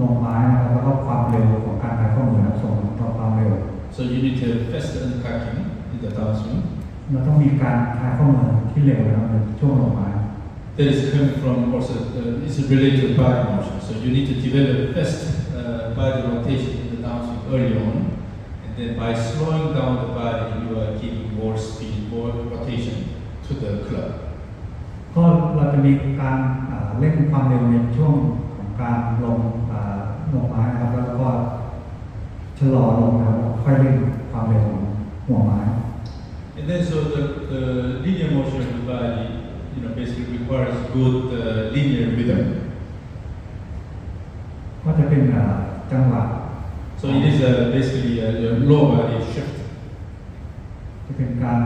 ลงไม้นะครับแล้วก็ความเร็วของการคลายข้อมือนะครับส่งต่อความเร็ว So you need to have fast uncocking in the downswing. เราต้องมีการคลายข้อมือที่เร็วนะครับในช่วงลงไม้ That is coming from also is related to body motion. So you need to develop fast body rotation in the downswing early on, and then by slowing down the body, you are giving more speed, more rotation to the club. ก็เราจะมีการเร่งความเร็วในช่วงของการลงไม้นะครับแล้วก็ชะลอลงนะครับค่อยเร่งความเร็วของหัวไม้ And then so the linear motion of the body, basically requires good linear rhythm. ก็จะเป็นจังหวะ So it is basically a low body shift. จะเป็นการ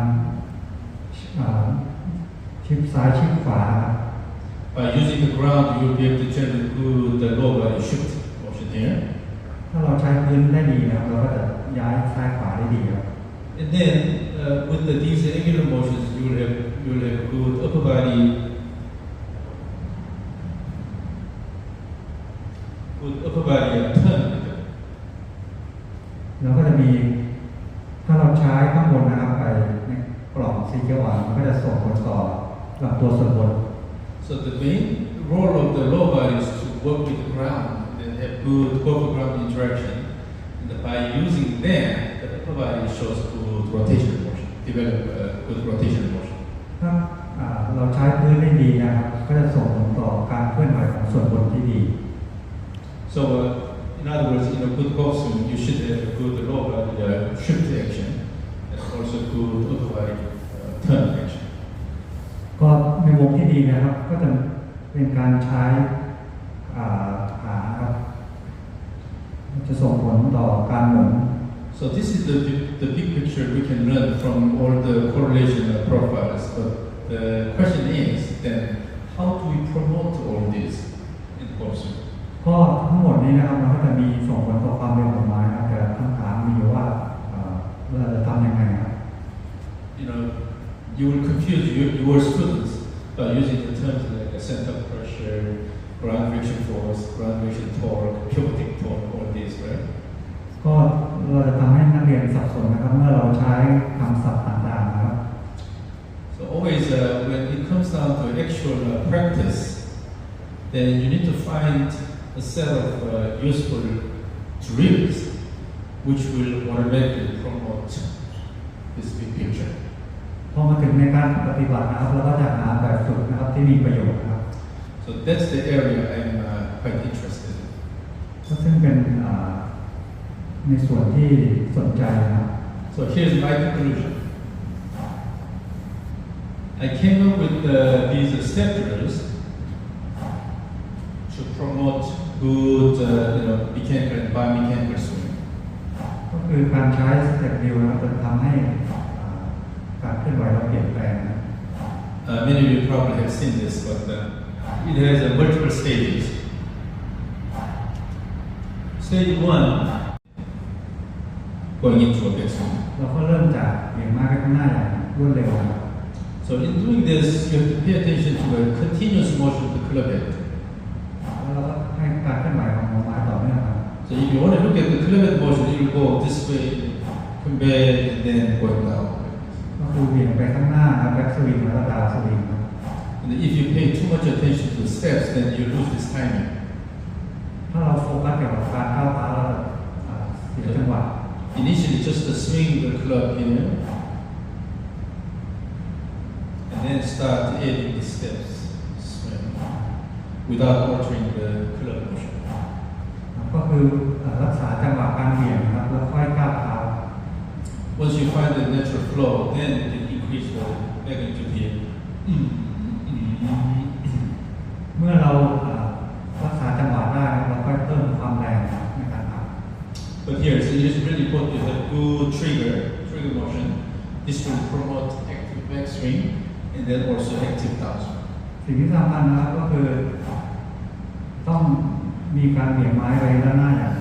ชิปซ้ายชิปขวา By using the ground, you will be able to generate good low body shift motion here. ถ้าเราใช้พื้นได้ดีนะครับเราก็จะย้ายซ้ายขวาได้ดีครับ And then with these angular motions, you will have good upper body turn. แล้วก็จะมีถ้าเราใช้ข้างบนนะครับไปในกล่องสีเขียวหวานมันก็จะส่งผลต่อลำตัวส่วนบน So the main role of the lower body is to work with the ground and have good core-ground interaction. And by using them, the upper body shows good rotational motion, develop good rotational motion. ถ้าเราใช้พื้นได้ดีนะครับก็จะส่งผลต่อการเคลื่อนไหวของส่วนบนที่ดี So in other words, good golf swing, you should have a good lower body shift action and also good upper body turn action. ก็ในวงที่ดีนะครับก็จะเป็นการใช้ขาครับจะส่งผลต่อการหมุน So this is the big picture we can learn from all the correlation profiles. But the question is then, how do we promote all this in person? ก็ทั้งหมดนี้นะครับมันก็จะมีส่งผลต่อความเร็วของไม้นะครับแต่คำถามมีอยู่ว่าเราจะทำยังไงครับ You know, you will confuse your students by using the terms like a center of pressure, ground friction force, ground friction torque, pivoting torque, all these, right? ก็เราจะทำให้นักเรียนสับสนนะครับเมื่อเราใช้คำศัพท์ต่างๆนะครับ So always when it comes down to actual practice, then you need to find a set of useful drills which will automatically promote this big picture. พอมาถึงในการปฏิบัตินะครับเราก็จะหาแบบฝึกนะครับที่มีประโยชน์นะครับ So that's the area I'm quite interested in. ก็ซึ่งเป็นในส่วนที่สนใจนะครับ So here's my conclusion. I came up with these step drills to promote good mechanical and biomechanical swimming. ก็คือการใช้สเต็ปดิวนะครับจะทำให้การเคลื่อนไหวเราเปลี่ยนแปลงนะ Many of you probably have seen this, but it has multiple stages. Stage 1, going into a big swing. เราก็เริ่มจากเหวี่ยงม้าไปข้างหน้าอย่างรวดเร็วนะครับ So in doing this, you have to pay attention to a continuous motion of the club head. แล้วเราก็ให้การเคลื่อนไหวของหัวม้าต่อเนื่องครับ So if you want to look at the club head motion, it will go this way, come back, and then going down. ก็คือเหวี่ยงไปข้างหน้าครับแบ็กสวิงแล้วก็ดาวสวิงครับ And if you pay too much attention to the steps, then you lose this timing. ถ้าเราโฟกัสเกี่ยวกับการก้าวเท้าแล้วเสียจังหวะ Initially, just to swing the club here, and then start adding the steps, swing, without altering the club motion. ก็คือรักษาจังหวะการเหวี่ยงนะครับแล้วค่อยก้าวเท้า Once you find the natural flow, then you can increase the magnitude here. เมื่อเรารักษาจังหวะได้เราค่อยเพิ่มความแรงในการทำ But here, so it's really important to have good trigger motion. This will promote active backswing and then also active downswing. สิ่งที่สำคัญนะครับก็คือต้องมีการเหวี่ยงไม้ไว้ด้านหน้าอย่าง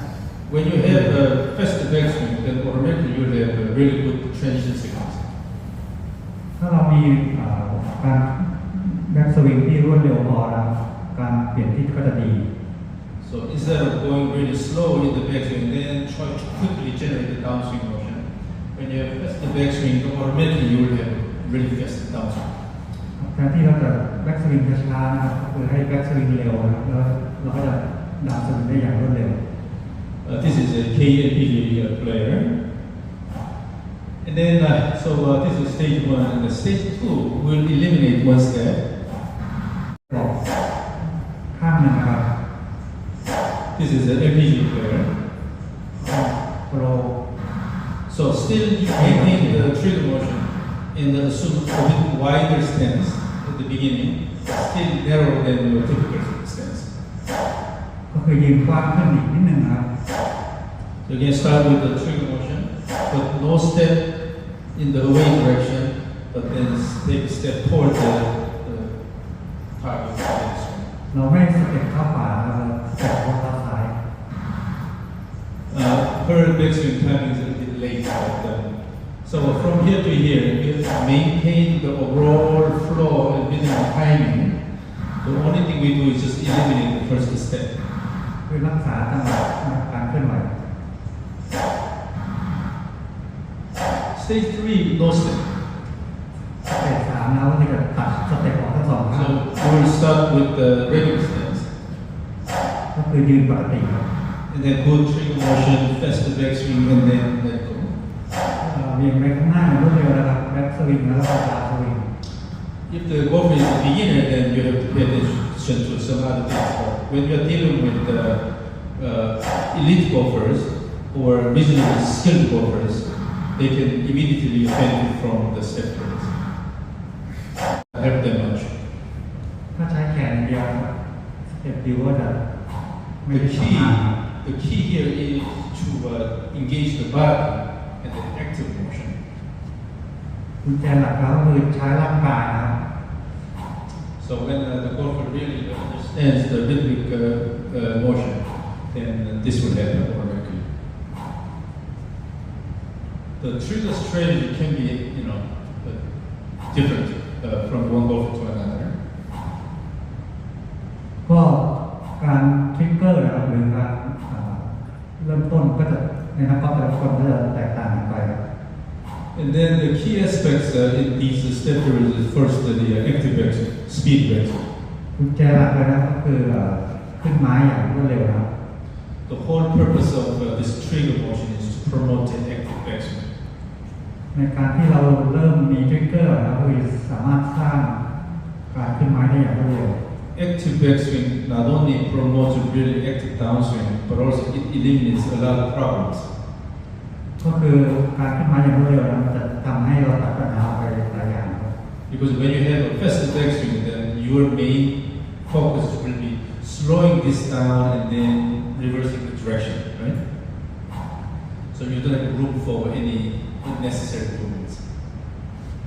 When you have a faster backswing, then automatically you will have a really good transition sequence. ถ้าเรามีการแบ็กสวิงที่รวดเร็วพอแล้วการเปลี่ยนทิศก็จะดี So instead of going really slow in the backswing, then try to quickly generate the downswing motion. When you have faster backswing, automatically you will have really fast downswing. แทนที่เราจะแบ็กสวิงช้าๆนะครับก็คือให้แบ็กสวิงเร็วนะครับแล้วเราก็จะดาวสวิงได้อย่างรวดเร็ว This is a KGrandiose player. And then, this is stage 1. And the stage 2 will eliminate one step. บอกข้างหนึ่งนะครับ This is an LPG player. โปร So still you maintain the trigger motion in the assumed a bit wider stance at the beginning, still narrower than your typical stance. ก็คือยืนกว้างขึ้นอีกนิดนึงนะครับ So you can start with the trigger motion, but no step in the away direction, but then take a step toward the target. เราไม่สเต็ปเข้าขวานะครับเราสเต็ปเข้าซ้าย Her backswing timing is a little bit late, but so from here to here, you have to maintain the overall flow and minimum timing. The only thing we do is just eliminate the first step. คือรักษาจังหวะการเคลื่อนไหว Stage 3, no step. สเต็ป3นะครับก็จะตัดสเต็ปออกทั้งสองข้าง So we will start with the regular stance. ก็คือยืนปกติครับ And then good trigger motion, faster backswing, and then let go. เวียงไปข้างหน้าอย่างรวดเร็วนะครับแบ็กสวิงแล้วก็ดาวสวิง If the golfer is a beginner, then you have to pay attention to some other things. But when you are dealing with elite golfers or reasonably skilled golfers, they can immediately benefit from the step drills. Help them much. ถ้าใช้แขนอย่างเดียวนะครับสเต็ปดิวก็จะไม่ The ได้สำคัญ key here is to engage the body and then active motion. กุญแจหลักแล้วคือใช้ร่างกายนะครับ So when the golfer really understands the rhythmic motion, then this will happen automatically. The trigger strategy can be, different from one golfer to another. ก็การทริกเกอร์นะครับหรือการเริ่มต้นก็จะในนักกอล์ฟแต่ละคนก็จะแตกต่างกันไป And then the key aspects in these step drills is first the active action, speed action. กุญแจหลักเลยนะก็คือขึ้นไม้อย่างรวดเร็วนะครับ The whole purpose of this trigger motion is to promote an active action. ในการที่เราเริ่มมีทริกเกอร์นะครับคือสามารถสร้างการขึ้นไม้ได้อย่างรวดเร็ว Active backswing not only promotes really active downswing, but also it eliminates a lot of problems. ก็คือการขึ้นไม้อย่างรวดเร็วนะมันจะทำให้เราตัดปัญหาไปหลายอย่างครับ Because when you have a faster backswing, then your main focus will be slowing this down and then reversing the direction, right? So you don't have room for any unnecessary movements.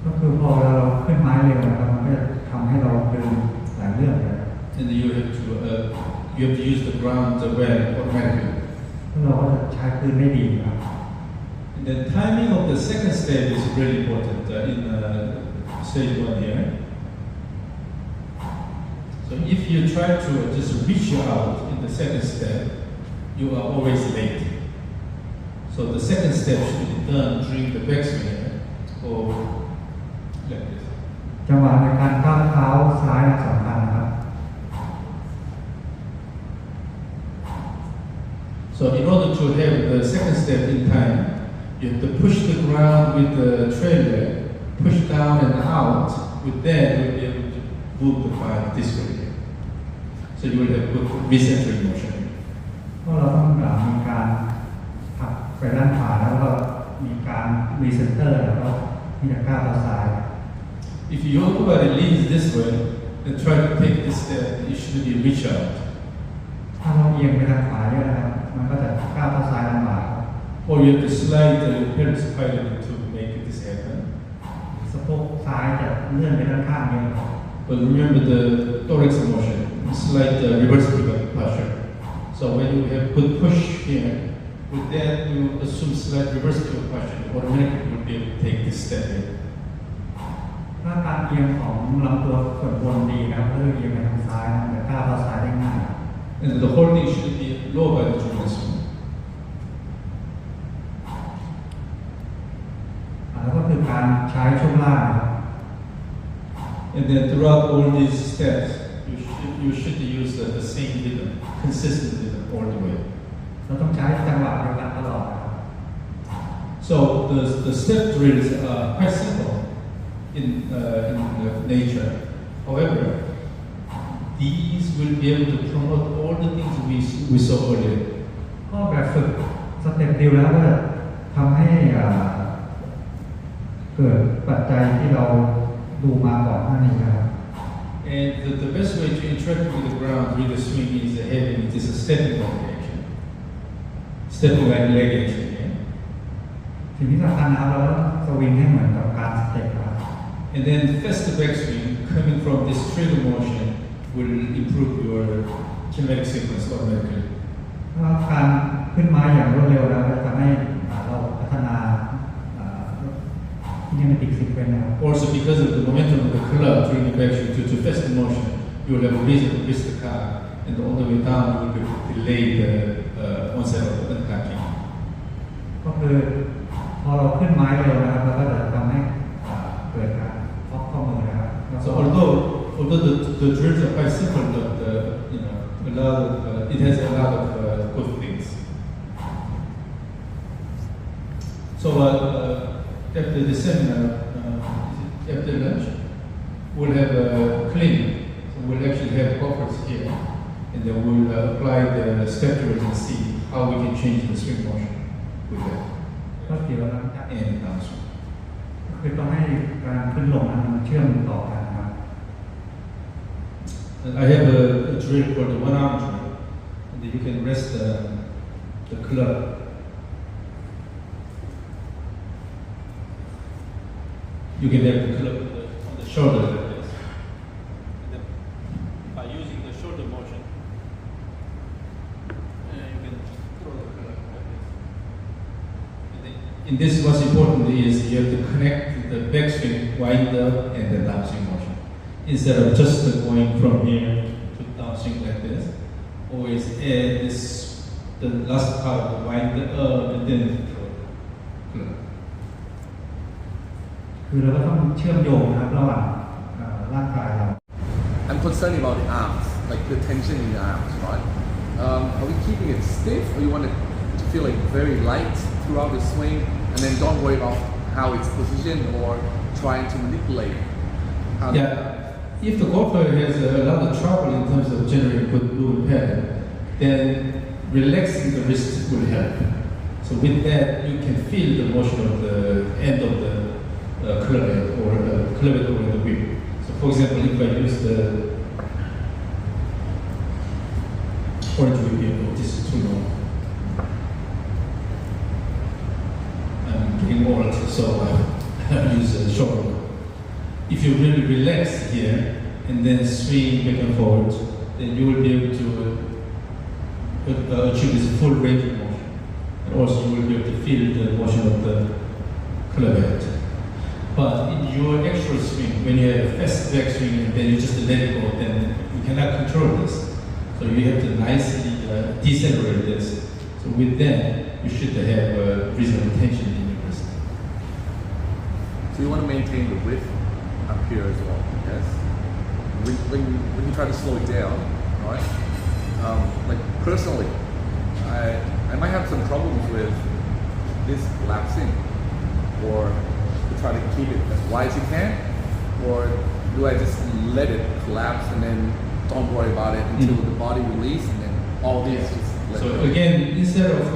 ก็คือพอเราขึ้นไม้เร็วนะครับมันก็จะทำให้เราลืมหลายเรื่องเลย And then you have to use the ground well automatically. เราก็จะใช้พื้นได้ดีครับ And the timing of the second step is really important in stage 1 here. So if you try to just reach out in the second step, you are always late. So the second step should be done during the backswing or like this. จังหวะในการก้าวเท้าซ้ายสำคัญนะครับ So in order to have the second step in time, you have to push the ground with the trailer, push down and out. With that, you'll be able to move the ball this way. So you will have good recentering motion. ก็เราต้องมีการผลักไปด้านขวาแล้วก็มีการรีเซนเตอร์แล้วก็ที่จะก้าวเท้าซ้าย If your body leans this way, then try to take this step. You should be reach out. ถ้าเราเอียงไปทางขวาเยอะนะครับมันก็จะก้าวเท้าซ้ายลำบาก Or you have to slide the pelvis quite a bit to make this happen. สะโพกซ้ายจะเลื่อนไปด้านข้างเยอะครับ But remember the thorax motion, slight reverse posture. So when you have good push here, with that you assume slight reverse posture, automatically you will be able to take this step in. ถ้าการเอียงของลำตัวส่วนบนดีนะครับก็คือเอียงไปทางซ้ายนะจะก้าวเท้าซ้ายได้ง่าย And the whole thing should be low by the joint swing. แล้วก็คือการใช้ช่วงล่างนะครับ And then throughout all these steps, you should use the same rhythm, consistent rhythm all the way. เราต้องใช้จังหวะเดียวกันตลอดนะครับ So the step drills are quite simple in nature. However, these will be able to promote all the things we saw earlier. ก็แบบฝึกสเต็ปเดียวแล้วก็จะทำให้เกิดปัจจัยที่เราดูมาก่อนหน้านี้นะครับ And the best way to interact with the ground with the swing is having it is a stepping leg action. Stepping leg action. Yeah? สิ่งที่สำคัญนะครับเราต้องสวิงให้เหมือนกับการสเต็ปครับ And then faster backswing coming from this trigger motion will improve your kinematic sequence automatically. ถ้าการขึ้นไม้อย่างรวดเร็วแล้วจะทำให้เราพัฒนาKinematic sequence นะครับ Also because of the momentum of the club during the backswing to faster motion, you will have a reason to twist the car, and on the way down you will be able to delay the onset of the unclacking. ก็คือพอเราขึ้นไม้เร็วนะครับเราก็จะทำให้เกิดการพอกข้อมือนะครับ So although the drills are quite simple, but it has a lot of good things. So after the seminar, after lunch, we'll have a clinic. So we'll actually have golfers here, and then we'll apply the step drills and see how we can change the swing motion with that ก็เกี่ยวกับการ and downswing. คือต้องให้การขึ้นลงนั้นมันเชื่อมต่อกันนะครับ And I have a drill called the one-arm drill, and then you can rest the club you can have the club on the shoulder like this. And then by using the shoulder motion, you can throw the club like this. And then in this, what's important is you have to connect the backswing, wind up, and the downswing motion. Instead of just going from here to downswing like this, always add this, the last part of the wind up, and then throw the club. คือเราก็ต้องเชื่อมโยงนะครับระหว่างร่างกายเรา I'm concerned about the arms, like the tension in the arms, right? Are we keeping it stiff, or you want it to feel like very light throughout the swing, and then don't worry about how it's positioned or trying to manipulate? If the golfer has a lot of trouble in terms of generating good movement pattern, then relaxing the wrist will help. So with that, you can feel the motion of the end of the club head or the club head over the whip. So for example, if I use the orange whip here, this is too long. I'm getting old, so I use a short one. If you really relax here and then swing back and forth, then you will be able to achieve this full range of motion. And also you will be able to feel the motion of the club head. But in your actual swing, when you have a fast backswing and then you just let it go, then you cannot control this. So you have to nicely decelerate this. So with that, you should have reasonable tension in your wrist. So you want to maintain the width up here as well, yes? When you try to slow it down, right? Like personally, I might have some problems with this collapsing, or to try to keep it as wide as you can, or do I just let it collapse and then don't worry about it until the body releases and then all these just let So go? again, instead of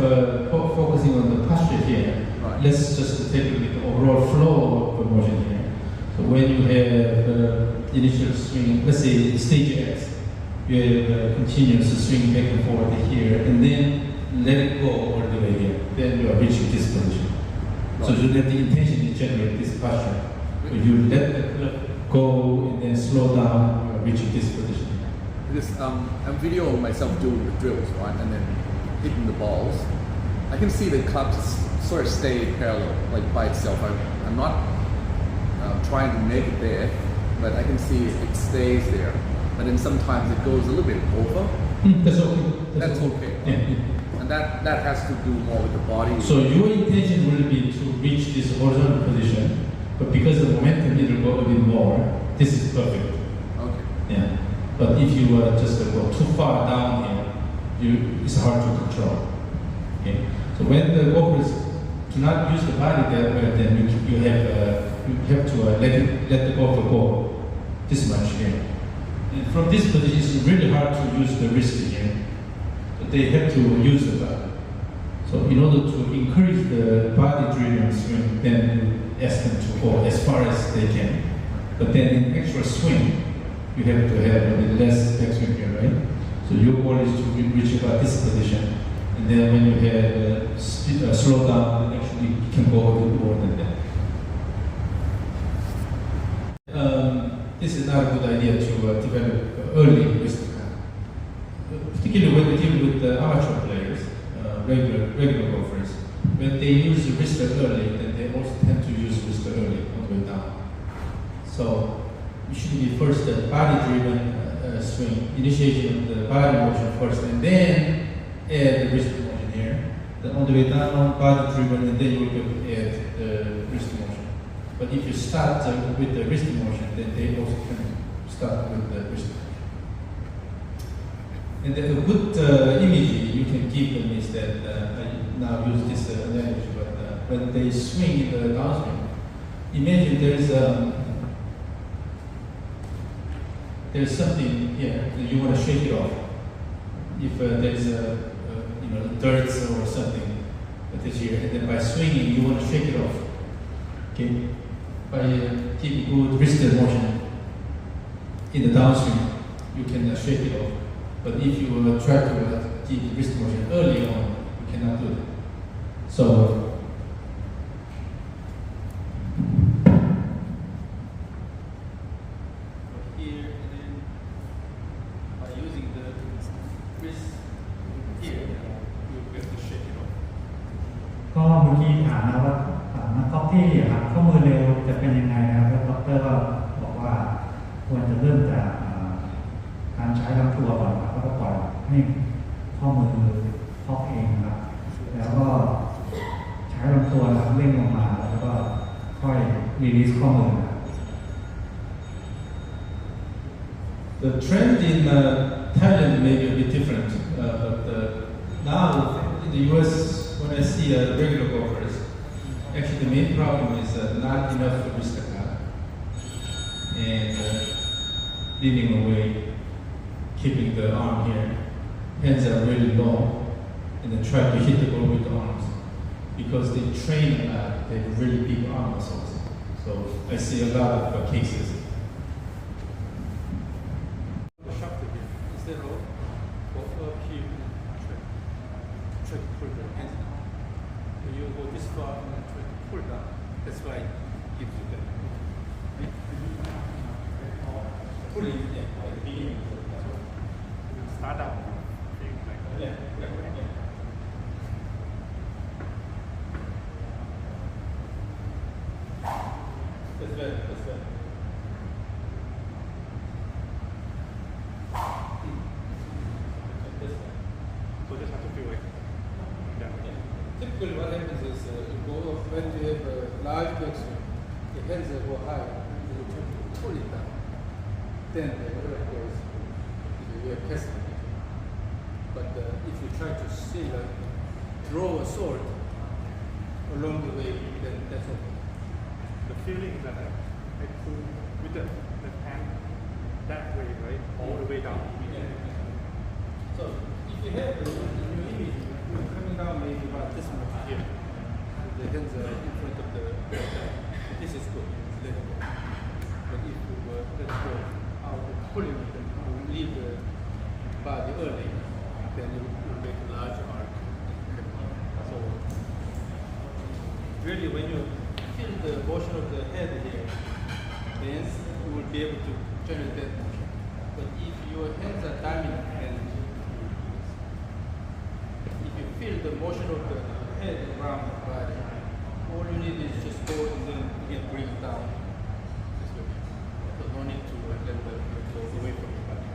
focusing on the posture here, Right. let's just take a look at the overall flow of the motion here. So when you have initial swing, let's say stage X, you have continuous swing back and forth here, and then let it go all the way here. Then you are reaching this position. So you let the intention to generate this posture. So you let the club go and then slow down, you are reaching this position. Because I'm videoing myself doing the drills, right, and then hitting the balls. I can see the club just sort of stay parallel, like by itself. I'm not trying to make it there, but I can see it stays there. But then sometimes it goes a little bit over. That's okay. That's okay. Yeah. And that has to do more with the body. So your intention will be to reach this horizontal position, but because of momentum, it will go a bit more. This is perfect. Okay. Yeah. But if you just go too far down here, it's hard to control. Okay. So when the golfers do not use the body that way, then you have to let the golfer go this much here. And from this position, it's really hard to use the wrist here. But they have to use the body. So in order to increase the body-driven swing, then you ask them to go as far as they can. But then in actual swing, you have to have a bit less backswing here, right? So your goal is to reach about this position. And then when you have slow down, actually you can go a bit more than that. This is not a good idea to develop early wrist cut. Particularly when we deal with the amateur players, regular golfers. When they use the wrist early, then they also tend to use wrist early all the way down. So it should be first a body-driven swing, initiation of the body motion first, and then add the wrist motion here. Then on the way down, body-driven, and then you will add the wrist motion. But if you start with the wrist motion, then they also can start with the wrist motion. And then a good imagery you can give them is that, I now use this analogy, but when they swing in the downswing, imagine there's something here that you want to shake it off. If there's dirt or something that is here, and then by swinging you want to shake it off. Okay, by keeping good wrist motion in the downswing, you can shake it off. But if you try to keep wrist motion early on, you cannot do it. So เป็นยังไงนะครับแล้วดรก็บอกว่าควรจะเริ่มจากการใช้ลำตัวก่อนครับแล้วก็ปล่อยให้ข้อมือพอกเองนะครับแล้วก็ใช้ลำตัวนะครับเร่งลงมาแล้วก็ค่อยรีลีสข้อมือนะครับ The trend in Thailand may be a bit different, but now in the US, when I see regular golfers, actually the main problem is not enough wrist attack and leaning away, keeping the arm here. Hands are really low, and then try to hit the ball with the arms. Because they train a lot, they have really big arm muscles. So I see a lot of cases. Instead of go up here and try to pull the hands down. When you go this far and then try to pull down, that's why it gives you that. Pulling at the beginning. Start out. Yeah. That's right, that's right. So just have to feel like that. Typically what happens is when you have a large backswing, the hands go high, you try to pull it down. Then the other goes, you have casting. But if you try to still draw a sword along the way, then that's okay. The feeling that I pull with the hand that way, right? All the way down. So if you have in your image, you're coming down maybe about this much here. The hands are in front of the this is good. Let go. But if you let go out of pulling it and leave the body early, then you will make a large arc. So really when you feel the motion of the head here, then you will be able to generate that motion. But if your hands are dominant and if you feel the motion of the head around the body, all you need is just go and then again bring it down. So no need to let the go away from the body.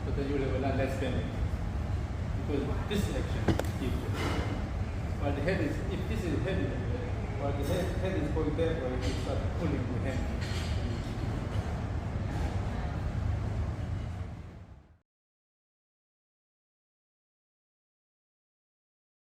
So then you'll have a lot less damage. Because this action is while the head is, if this is heavy, while the head is going that way, you start pulling the hand.